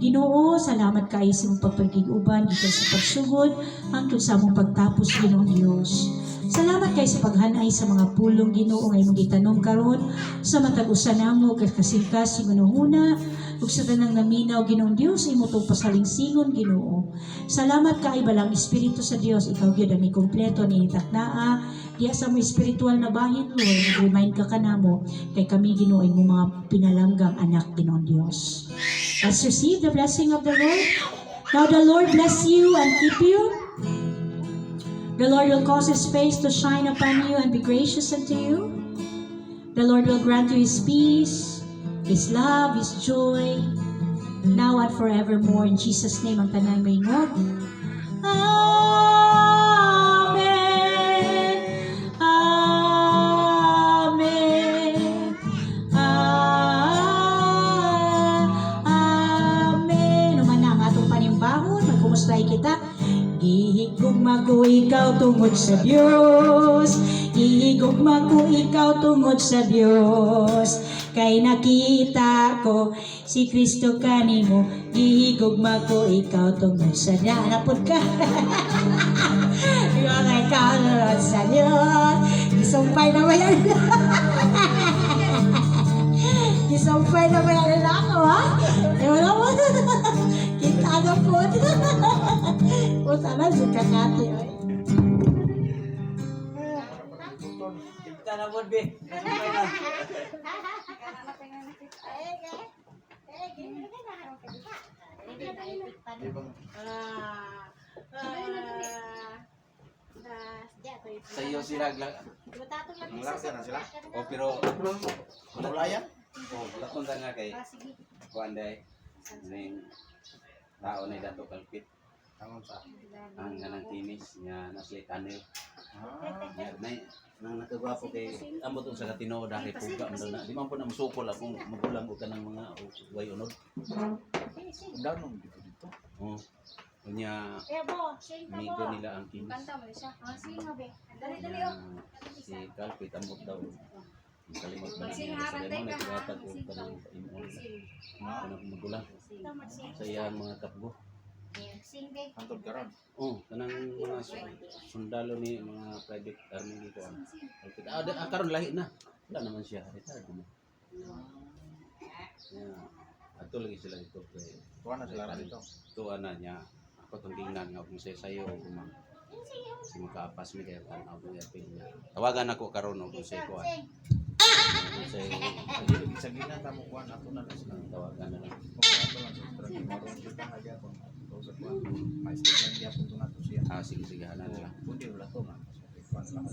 Ginoo, salamat kaayo sa imong pagpagig-uban gikan sa pagsugod hangtod sa among pagtapos, Ginoong Dios. Salamat kay sa paghanay sa mga pulong, Ginoo, nga imong gitanom karon sa matag usa namo kasingkas sinuhuna ug sa tanang naminaw, Ginoong Dios, imo tong pasalingsingon, Ginoo. Salamat kay balang Espiritu sa Dios, ikaw gyud ang kompleto ni taknaa diya sa mo espiritual na bahin, Lord. Remind ka kanamo kay kami, Ginoo, imong mga pinalanggang anak, Ginoong Dios. Let's receive the blessing of the Lord. Now the Lord bless you and keep you. The Lord will cause His face to shine upon you and be gracious unto you. The Lord will grant you His peace, His love, His joy, now and forevermore. In Jesus' name, ang tanan may ingot. Amen. Amen. Amen. Naman na ang atong panimbahon. Magkumustay kita. Gihigugma ko ikaw tungod sa Diyos. Gihigugma ko ikaw tungod sa Diyos. Kay nakita ko si Kristo kanimo. Gihigugma ko ikaw tungod sa Diyos. Napod ka. Yung ikaw tungod sa Diyos. Gisumpay na ba yan? Gisumpay na ba yan ako, ha? Wala mo. Kita na po. Puta na, suka natin. Kita na po, be. Nasumay na. Sa iyo sila Malaki na sila. O pero wala yan. O lakon ta nga kay kuanday. Ning tao na dato kalpit. Ang ganang tinis niya naslitaner. Ya nay nang nakagwapo kay ambot sa katinood kay puga man na. Di man po na musukol akong magulang ko kanang mga way unod. Danon dito. Oh. Kunya amigo nila ang tinis. Si kalpit ambot daw. Kalimot ba niya sa ganun ay tumatag o kanang imon. Kanang magulang. Sa iyang mga kapgo. Antod karon. Oh, kanang mga sundalo ni mga private army dito. Karon lahi na. Wala naman siya, retired na. Yeah. Ato lagi sila dito kay Tuwa na sila dito. tuwa na niya. Ako tong tingnan nga kung sayo kumang si makaapas mi kay tanaw ko yapin niya. Tawagan ako karon og kung sayo kuan. Kung sayo Sa gina ta mo kuan ato na sila. tawagan na lang. Ato lang sa trabaho maron kita haya kon sa kuan. Mais lang dia punto na to siya. Sige hanan na lang. Kundi wala to man. Kuan lang.